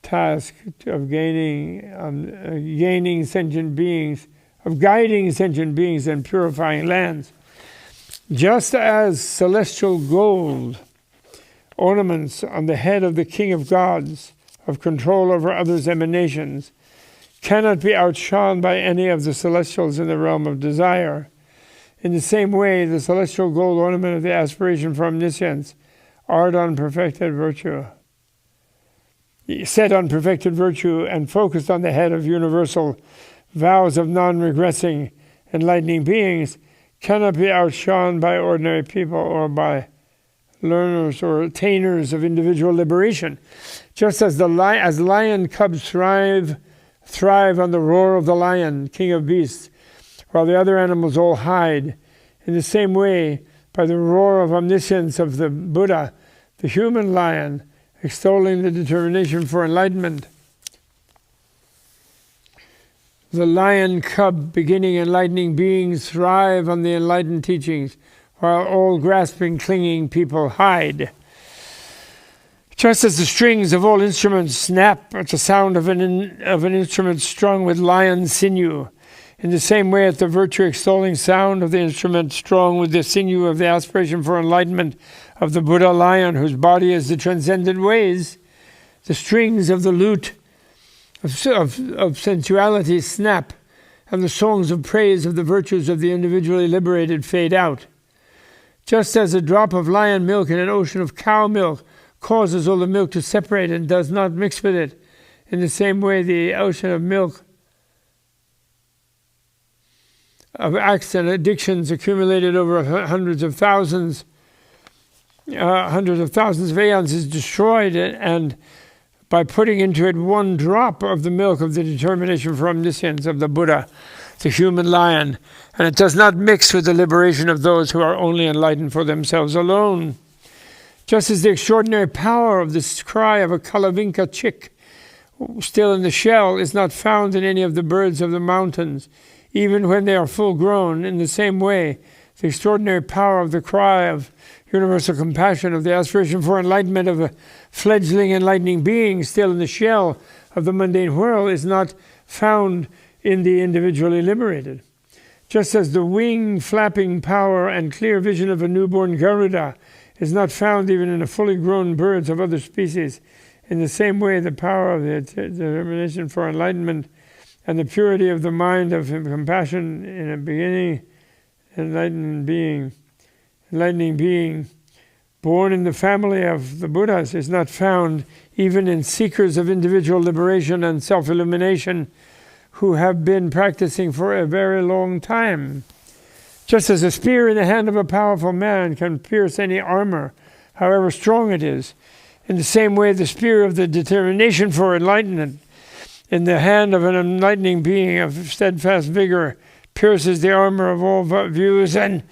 task of gaining sentient beings, of guiding sentient beings and purifying lands. Just as celestial gold ornaments on the head of the King of Gods, of control over others' emanations, cannot be outshone by any of the celestials in the realm of desire. In the same way, the celestial gold ornament of the aspiration for omniscience, art on perfected virtue, set on perfected virtue and focused on the head of universal vows of non-regressing enlightening beings, cannot be outshone by ordinary people or by learners or attainers of individual liberation. Just as as lion cubs thrive on the roar of the lion, king of beasts, while the other animals all hide, in the same way, by the roar of omniscience of the Buddha, the human lion, extolling the determination for enlightenment, the lion cub beginning enlightening beings thrive on the enlightened teachings, while all grasping, clinging people hide. Just as the strings of all instruments snap at the sound of an instrument strung with lion sinew, in the same way at the virtue-extolling sound of the instrument strung with the sinew of the aspiration for enlightenment of the Buddha lion, whose body is the transcendent ways, the strings of the lute of sensuality snap, and the songs of praise of the virtues of the individually liberated fade out. Just as a drop of lion milk in an ocean of cow milk causes all the milk to separate and does not mix with it, in the same way the ocean of milk of acts and addictions accumulated over hundreds of thousands of aeons is destroyed, and by putting into it one drop of the milk of the determination for omniscience of the Buddha, the human lion, and it does not mix with the liberation of those who are only enlightened for themselves alone. Just as the extraordinary power of this cry of a Kalavinka chick, still in the shell, is not found in any of the birds of the mountains, even when they are full grown, in the same way, the extraordinary power of the cry of universal compassion, of the aspiration for enlightenment of a fledgling enlightening being still in the shell of the mundane world, is not found in the individually liberated. Just as the wing flapping power and clear vision of a newborn Garuda is not found even in the fully grown birds of other species, in the same way the power of the determination for enlightenment and the purity of the mind of compassion in a beginning enlightening being born in the family of the Buddhas is not found even in seekers of individual liberation and self-illumination who have been practicing for a very long time. Just as a spear in the hand of a powerful man can pierce any armor, however strong it is, in the same way the spear of the determination for enlightenment in the hand of an enlightening being of steadfast vigor pierces the armor of all views and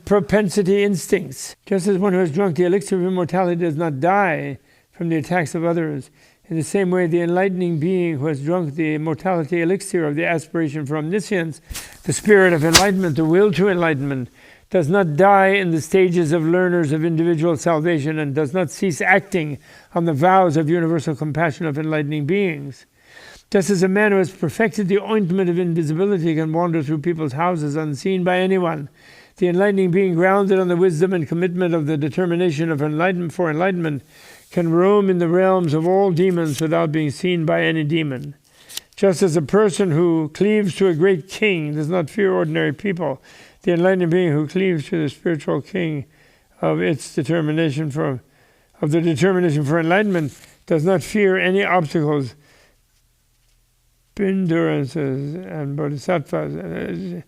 propensity instincts. Just as one who has drunk the elixir of immortality does not die from the attacks of others, in the same way the enlightening being who has drunk the immortality elixir of the aspiration for omniscience, the spirit of enlightenment, the will to enlightenment, does not die in the stages of learners of individual salvation and does not cease acting on the vows of universal compassion of enlightening beings. Just as a man who has perfected the ointment of invisibility can wander through people's houses unseen by anyone, the enlightening being grounded on the wisdom and commitment of the determination of enlightenment for enlightenment can roam in the realms of all demons without being seen by any demon. Just as a person who cleaves to a great king does not fear ordinary people, the enlightening being who cleaves to the spiritual king of the determination for enlightenment does not fear any obstacles Endurances and bodhisattvas,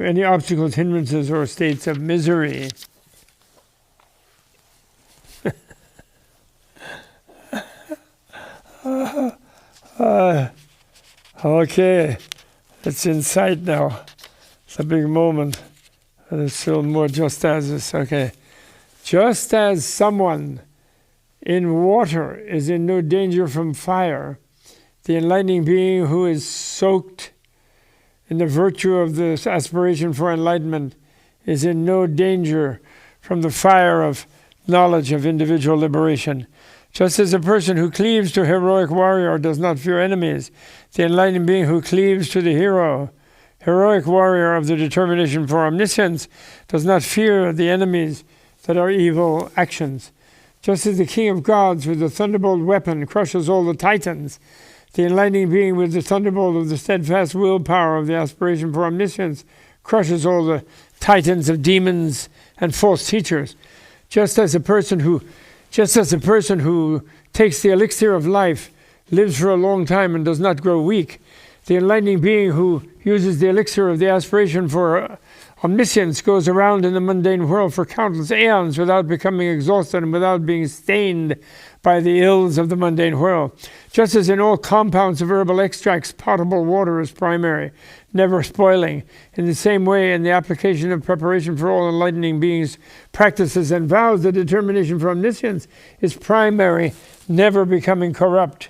any obstacles, hindrances, or states of misery. Okay, it's in sight now. It's a big moment. There's still more just as this. Okay. Just as someone in water is in no danger from fire, the enlightening being who is soaked in the virtue of this aspiration for enlightenment is in no danger from the fire of knowledge of individual liberation. Just as a person who cleaves to a heroic warrior does not fear enemies, the enlightened being who cleaves to the heroic warrior of the determination for omniscience, does not fear the enemies that are evil actions. Just as the king of gods with the thunderbolt weapon crushes all the titans, the enlightening being with the thunderbolt of the steadfast willpower of the aspiration for omniscience crushes all the titans of demons and false teachers. Just as a person who takes the elixir of life lives for a long time and does not grow weak, the enlightening being who uses the elixir of the aspiration for omniscience goes around in the mundane world for countless aeons without becoming exhausted and without being stained by the ills of the mundane world. Just as in all compounds of herbal extracts, potable water is primary, never spoiling. In the same way, in the application of preparation for all enlightening beings' practices and vows, the determination for omniscience is primary, never becoming corrupt.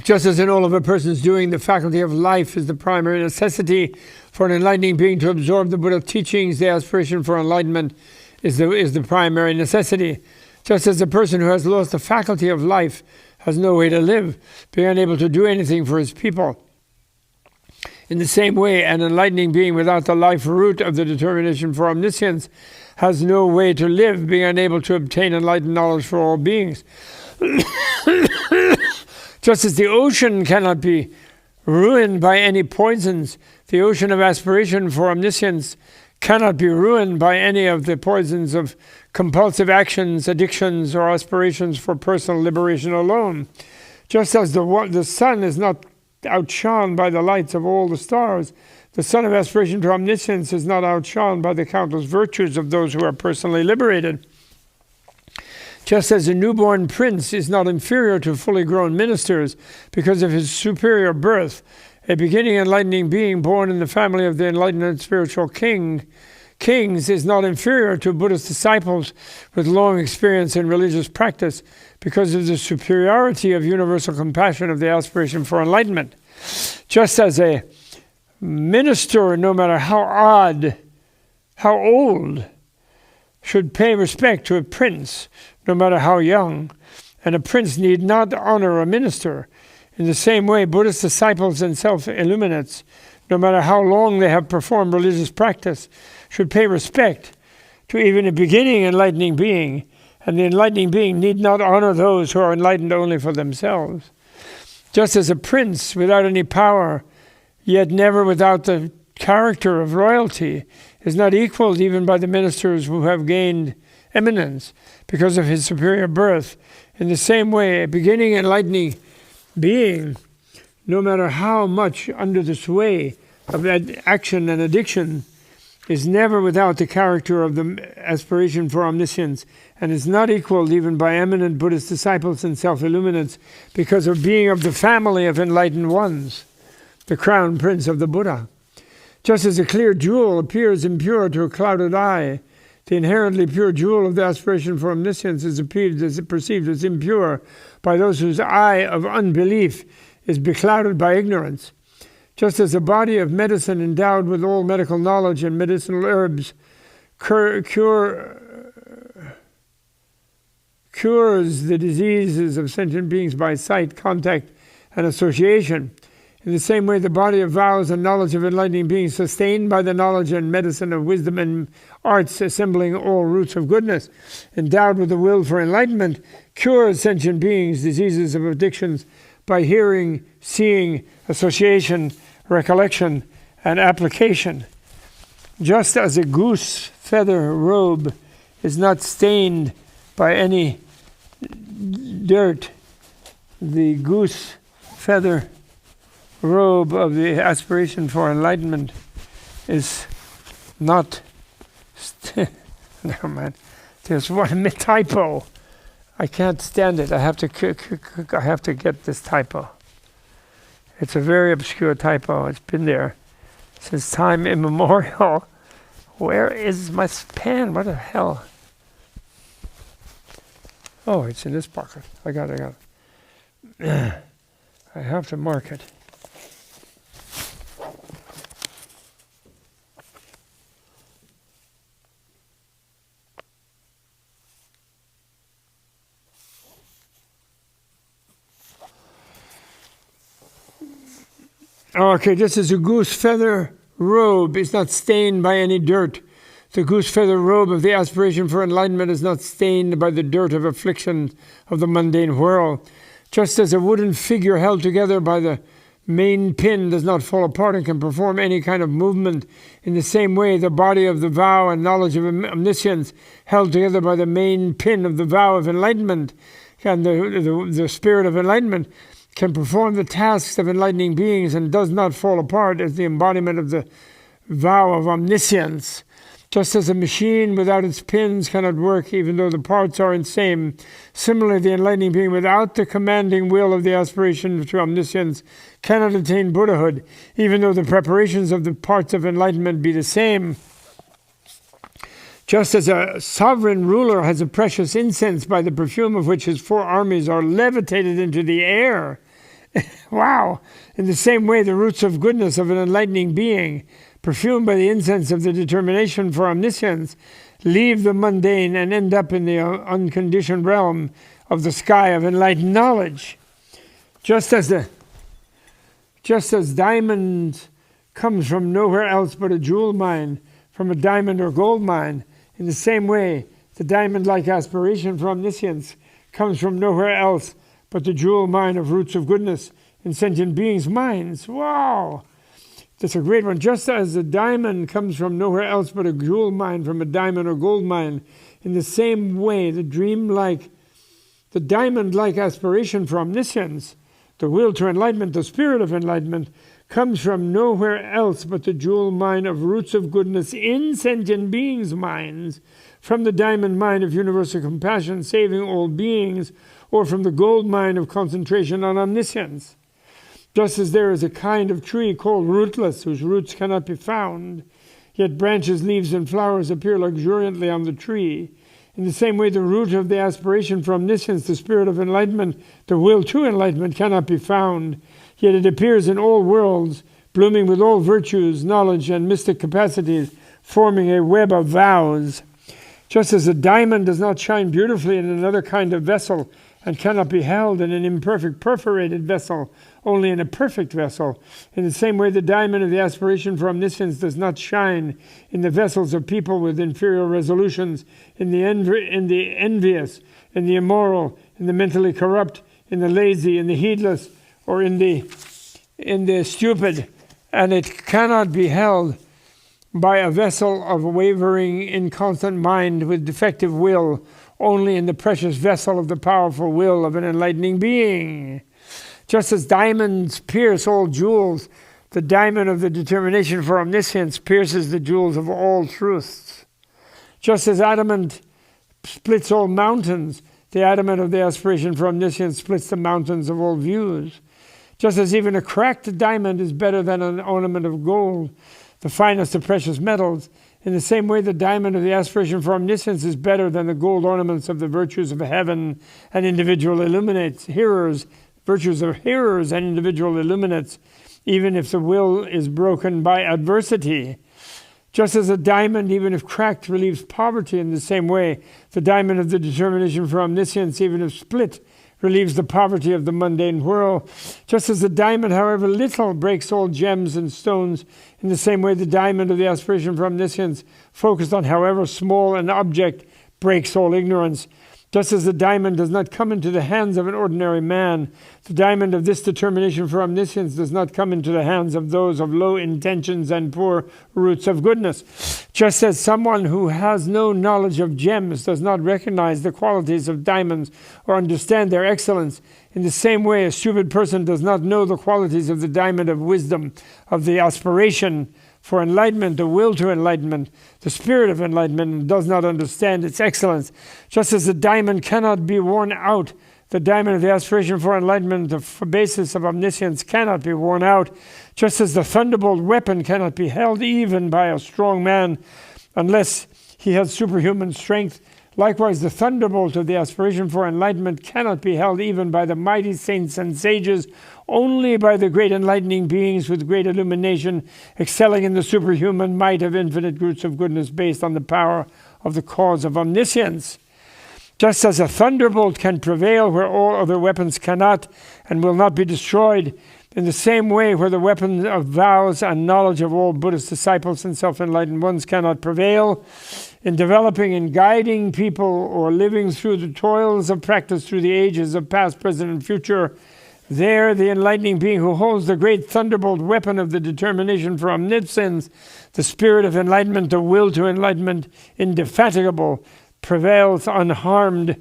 Just as in all of a person's doing, the faculty of life is the primary necessity for an enlightening being to absorb the Buddha teachings, the aspiration for enlightenment is the primary necessity. Just as a person who has lost the faculty of life has no way to live, being unable to do anything for his people. In the same way, an enlightening being without the life root of the determination for omniscience has no way to live, being unable to obtain enlightened knowledge for all beings. Just as the ocean cannot be ruined by any poisons, the ocean of aspiration for omniscience cannot be ruined by any of the poisons of compulsive actions, addictions, or aspirations for personal liberation alone. Just as the sun is not outshone by the lights of all the stars, the sun of aspiration to omniscience is not outshone by the countless virtues of those who are personally liberated. Just as a newborn prince is not inferior to fully grown ministers because of his superior birth, a beginning enlightening being born in the family of the enlightened spiritual kings is not inferior to Buddhist disciples with long experience in religious practice because of the superiority of universal compassion of the aspiration for enlightenment. Just as a minister, no matter how old, should pay respect to a prince, no matter how young, and a prince need not honor a minister. In the same way, Buddhist disciples and self-illuminates, no matter how long they have performed religious practice, should pay respect to even a beginning enlightening being, and the enlightening being need not honor those who are enlightened only for themselves. Just as a prince without any power, yet never without the character of royalty, is not equaled even by the ministers who have gained eminence because of his superior birth. In the same way, a beginning enlightening being, no matter how much under the sway of action and addiction, is never without the character of the aspiration for omniscience, and is not equaled even by eminent Buddhist disciples and self-illuminates because of being of the family of enlightened ones, the crown prince of the Buddha. Just as a clear jewel appears impure to a clouded eye, the inherently pure jewel of the aspiration for omniscience is perceived as impure by those whose eye of unbelief is beclouded by ignorance. Just as a body of medicine endowed with all medical knowledge and medicinal herbs cures the diseases of sentient beings by sight, contact, and association. In the same way, the body of vows and knowledge of enlightening beings, sustained by the knowledge and medicine of wisdom and arts, assembling all roots of goodness, endowed with the will for enlightenment, cures sentient beings' diseases of addictions by hearing, seeing, association, recollection, and application. Just as a goose feather robe is not stained by any dirt, the goose feather robe of the aspiration for enlightenment is not never mind. There's one typo. I can't stand it. I have to get this typo. It's a very obscure typo. It's been there since time immemorial. Where is my pen? What the hell? Oh, it's in this pocket. I got it. I have to mark it. Okay, just as a goose feather robe is not stained by any dirt, the goose feather robe of the aspiration for enlightenment is not stained by the dirt of affliction of the mundane world. Just as a wooden figure held together by the main pin does not fall apart and can perform any kind of movement, in the same way the body of the vow and knowledge of omniscience held together by the main pin of the vow of enlightenment and the spirit of enlightenment can perform the tasks of enlightening beings and does not fall apart as the embodiment of the vow of omniscience. Just as a machine without its pins cannot work even though the parts are the same, similarly the enlightening being without the commanding will of the aspiration to omniscience cannot attain Buddhahood, even though the preparations of the parts of enlightenment be the same. Just as a sovereign ruler has a precious incense by the perfume of which his 4 armies are levitated into the air. Wow! In the same way, the roots of goodness of an enlightening being, perfumed by the incense of the determination for omniscience, leave the mundane and end up in the unconditioned realm of the sky of enlightened knowledge. Just as diamond comes from nowhere else but a jewel mine, from a diamond or gold mine, in the same way, the diamond-like aspiration for omniscience comes from nowhere else but the jewel mine of roots of goodness in sentient beings' minds. Wow! That's a great one. Just as the diamond comes from nowhere else but a jewel mine from a diamond or gold mine, in the same way, the diamond-like aspiration for omniscience, the will to enlightenment, the spirit of enlightenment, comes from nowhere else but the jewel mine of roots of goodness in sentient beings' minds, from the diamond mine of universal compassion, saving all beings, or from the gold mine of concentration on omniscience. Just as there is a kind of tree called rootless, whose roots cannot be found, yet branches, leaves, and flowers appear luxuriantly on the tree. In the same way, the root of the aspiration for omniscience, the spirit of enlightenment, the will to enlightenment, cannot be found, yet it appears in all worlds, blooming with all virtues, knowledge, and mystic capacities, forming a web of vows. Just as a diamond does not shine beautifully in another kind of vessel and cannot be held in an imperfect perforated vessel, only in a perfect vessel, in the same way the diamond of the aspiration for omniscience does not shine in the vessels of people with inferior resolutions, in the envious, in the immoral, in the mentally corrupt, in the lazy, in the heedless, or in the stupid, and it cannot be held by a vessel of wavering, inconstant mind with defective will, only in the precious vessel of the powerful will of an enlightening being. Just as diamonds pierce all jewels, the diamond of the determination for omniscience pierces the jewels of all truths. Just as adamant splits all mountains, the adamant of the aspiration for omniscience splits the mountains of all views. Just as even a cracked diamond is better than an ornament of gold, the finest of precious metals, in the same way the diamond of the aspiration for omniscience is better than the gold ornaments of the virtues of heaven and individual illuminates, virtues of hearers and individual illuminates, even if the will is broken by adversity. Just as a diamond, even if cracked, relieves poverty, in the same way, the diamond of the determination for omniscience, even if split, relieves the poverty of the mundane world. Just as the diamond, however little, breaks all gems and stones, in the same way the diamond of the aspiration for omniscience, focused on however small an object, breaks all ignorance. Just as the diamond does not come into the hands of an ordinary man, the diamond of this determination for omniscience does not come into the hands of those of low intentions and poor roots of goodness. Just as someone who has no knowledge of gems does not recognize the qualities of diamonds or understand their excellence, in the same way a stupid person does not know the qualities of the diamond of wisdom, of the aspiration for enlightenment, the will to enlightenment, the spirit of enlightenment, and does not understand its excellence. Just as the diamond cannot be worn out, the diamond of the aspiration for enlightenment, the basis of omniscience, cannot be worn out. Just as the thunderbolt weapon cannot be held even by a strong man unless he has superhuman strength, likewise the thunderbolt of the aspiration for enlightenment cannot be held even by the mighty saints and sages, only by the great enlightening beings with great illumination, excelling in the superhuman might of infinite roots of goodness based on the power of the cause of omniscience. Just as a thunderbolt can prevail where all other weapons cannot and will not be destroyed, in the same way where the weapons of vows and knowledge of all Buddhist disciples and self-enlightened ones cannot prevail, in developing and guiding people or living through the toils of practice through the ages of past, present, and future, there the enlightening being who holds the great thunderbolt weapon of the determination for omniscience, the spirit of enlightenment, the will to enlightenment, indefatigable, prevails unharmed.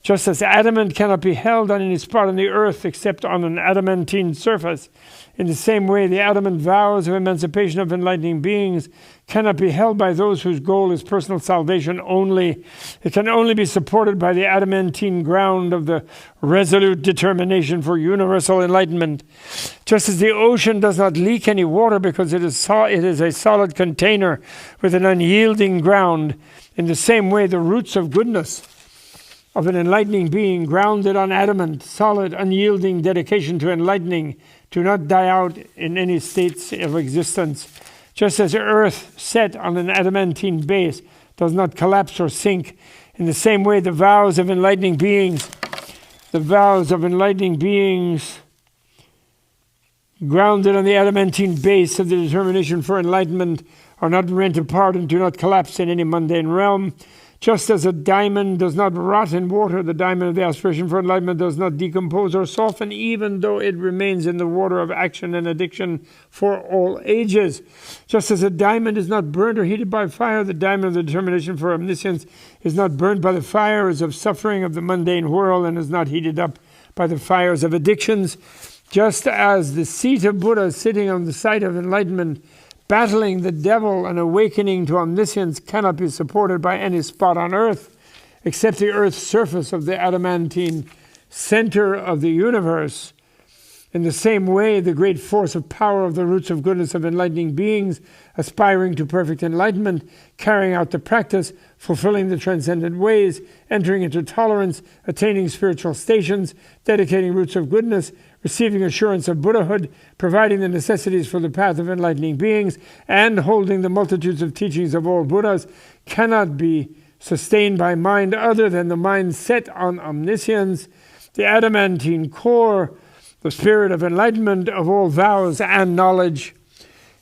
Just as adamant cannot be held on any spot on the earth except on an adamantine surface, in the same way the adamant vows of emancipation of enlightening beings cannot be held by those whose goal is personal salvation only. It can only be supported by the adamantine ground of the resolute determination for universal enlightenment. Just as the ocean does not leak any water because it is a solid container with an unyielding ground, in the same way the roots of goodness of an enlightening being grounded on adamant, solid, unyielding dedication to enlightening do not die out in any states of existence. Just as earth set on an adamantine base does not collapse or sink, in the same way the vows of enlightening beings grounded on the adamantine base of the determination for enlightenment are not rent apart and do not collapse in any mundane realm. Just as a diamond does not rot in water, the diamond of the aspiration for enlightenment does not decompose or soften, even though it remains in the water of action and addiction for all ages. Just as a diamond is not burnt or heated by fire, the diamond of the determination for omniscience is not burnt by the fires of suffering of the mundane world and is not heated up by the fires of addictions. Just as the seat of Buddha sitting on the site of enlightenment, battling the devil and awakening to omniscience cannot be supported by any spot on earth except the earth's surface of the adamantine center of the universe. In the same way, the great force of power of the roots of goodness of enlightening beings, aspiring to perfect enlightenment, carrying out the practice, fulfilling the transcendent ways, entering into tolerance, attaining spiritual stations, dedicating roots of goodness, receiving assurance of Buddhahood, providing the necessities for the path of enlightening beings, and holding the multitudes of teachings of all Buddhas, cannot be sustained by mind other than the mind set on omniscience, the adamantine core, the spirit of enlightenment of all vows and knowledge.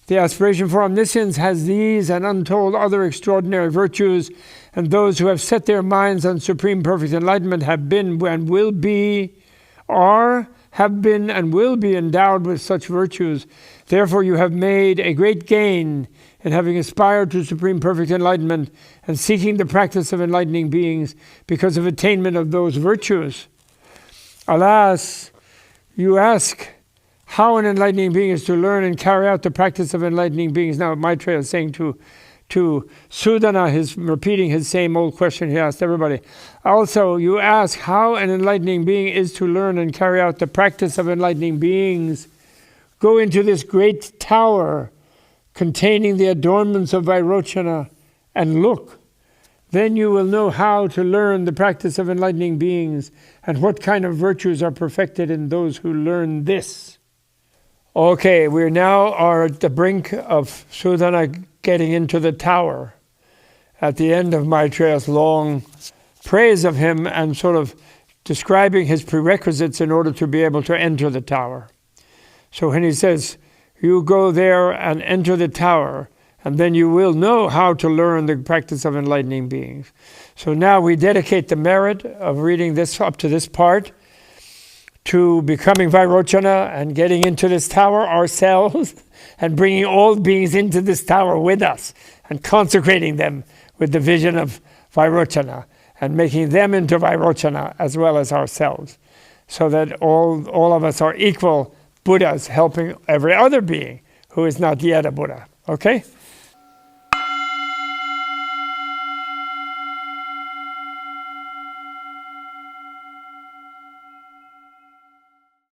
The aspiration for omniscience has these and untold other extraordinary virtues, and those who have set their minds on supreme perfect enlightenment have been and will be, have been and will be endowed with such virtues. Therefore you have made a great gain in having aspired to supreme perfect enlightenment and seeking the practice of enlightening beings because of attainment of those virtues. Alas, you ask how an enlightening being is to learn and carry out the practice of enlightening beings. Now Maitreya is saying to Sudana, he's repeating his same old question he asked everybody. Also, you ask how an enlightening being is to learn and carry out the practice of enlightening beings. Go into this great tower containing the adornments of Vairochana and look. Then you will know how to learn the practice of enlightening beings and what kind of virtues are perfected in those who learn this. Okay, we now are at the brink of Sudana getting into the tower at the end of Maitreya's long praise of him and sort of describing his prerequisites in order to be able to enter the tower. So when he says, you go there and enter the tower, And then you will know how to learn the practice of enlightening beings. So now we dedicate the merit of reading this up to this part to becoming Vairochana and getting into this tower ourselves and bringing all beings into this tower with us and consecrating them with the vision of Vairochana and making them into Vairochana as well as ourselves, so that all of us are equal Buddhas helping every other being who is not yet a Buddha. Okay?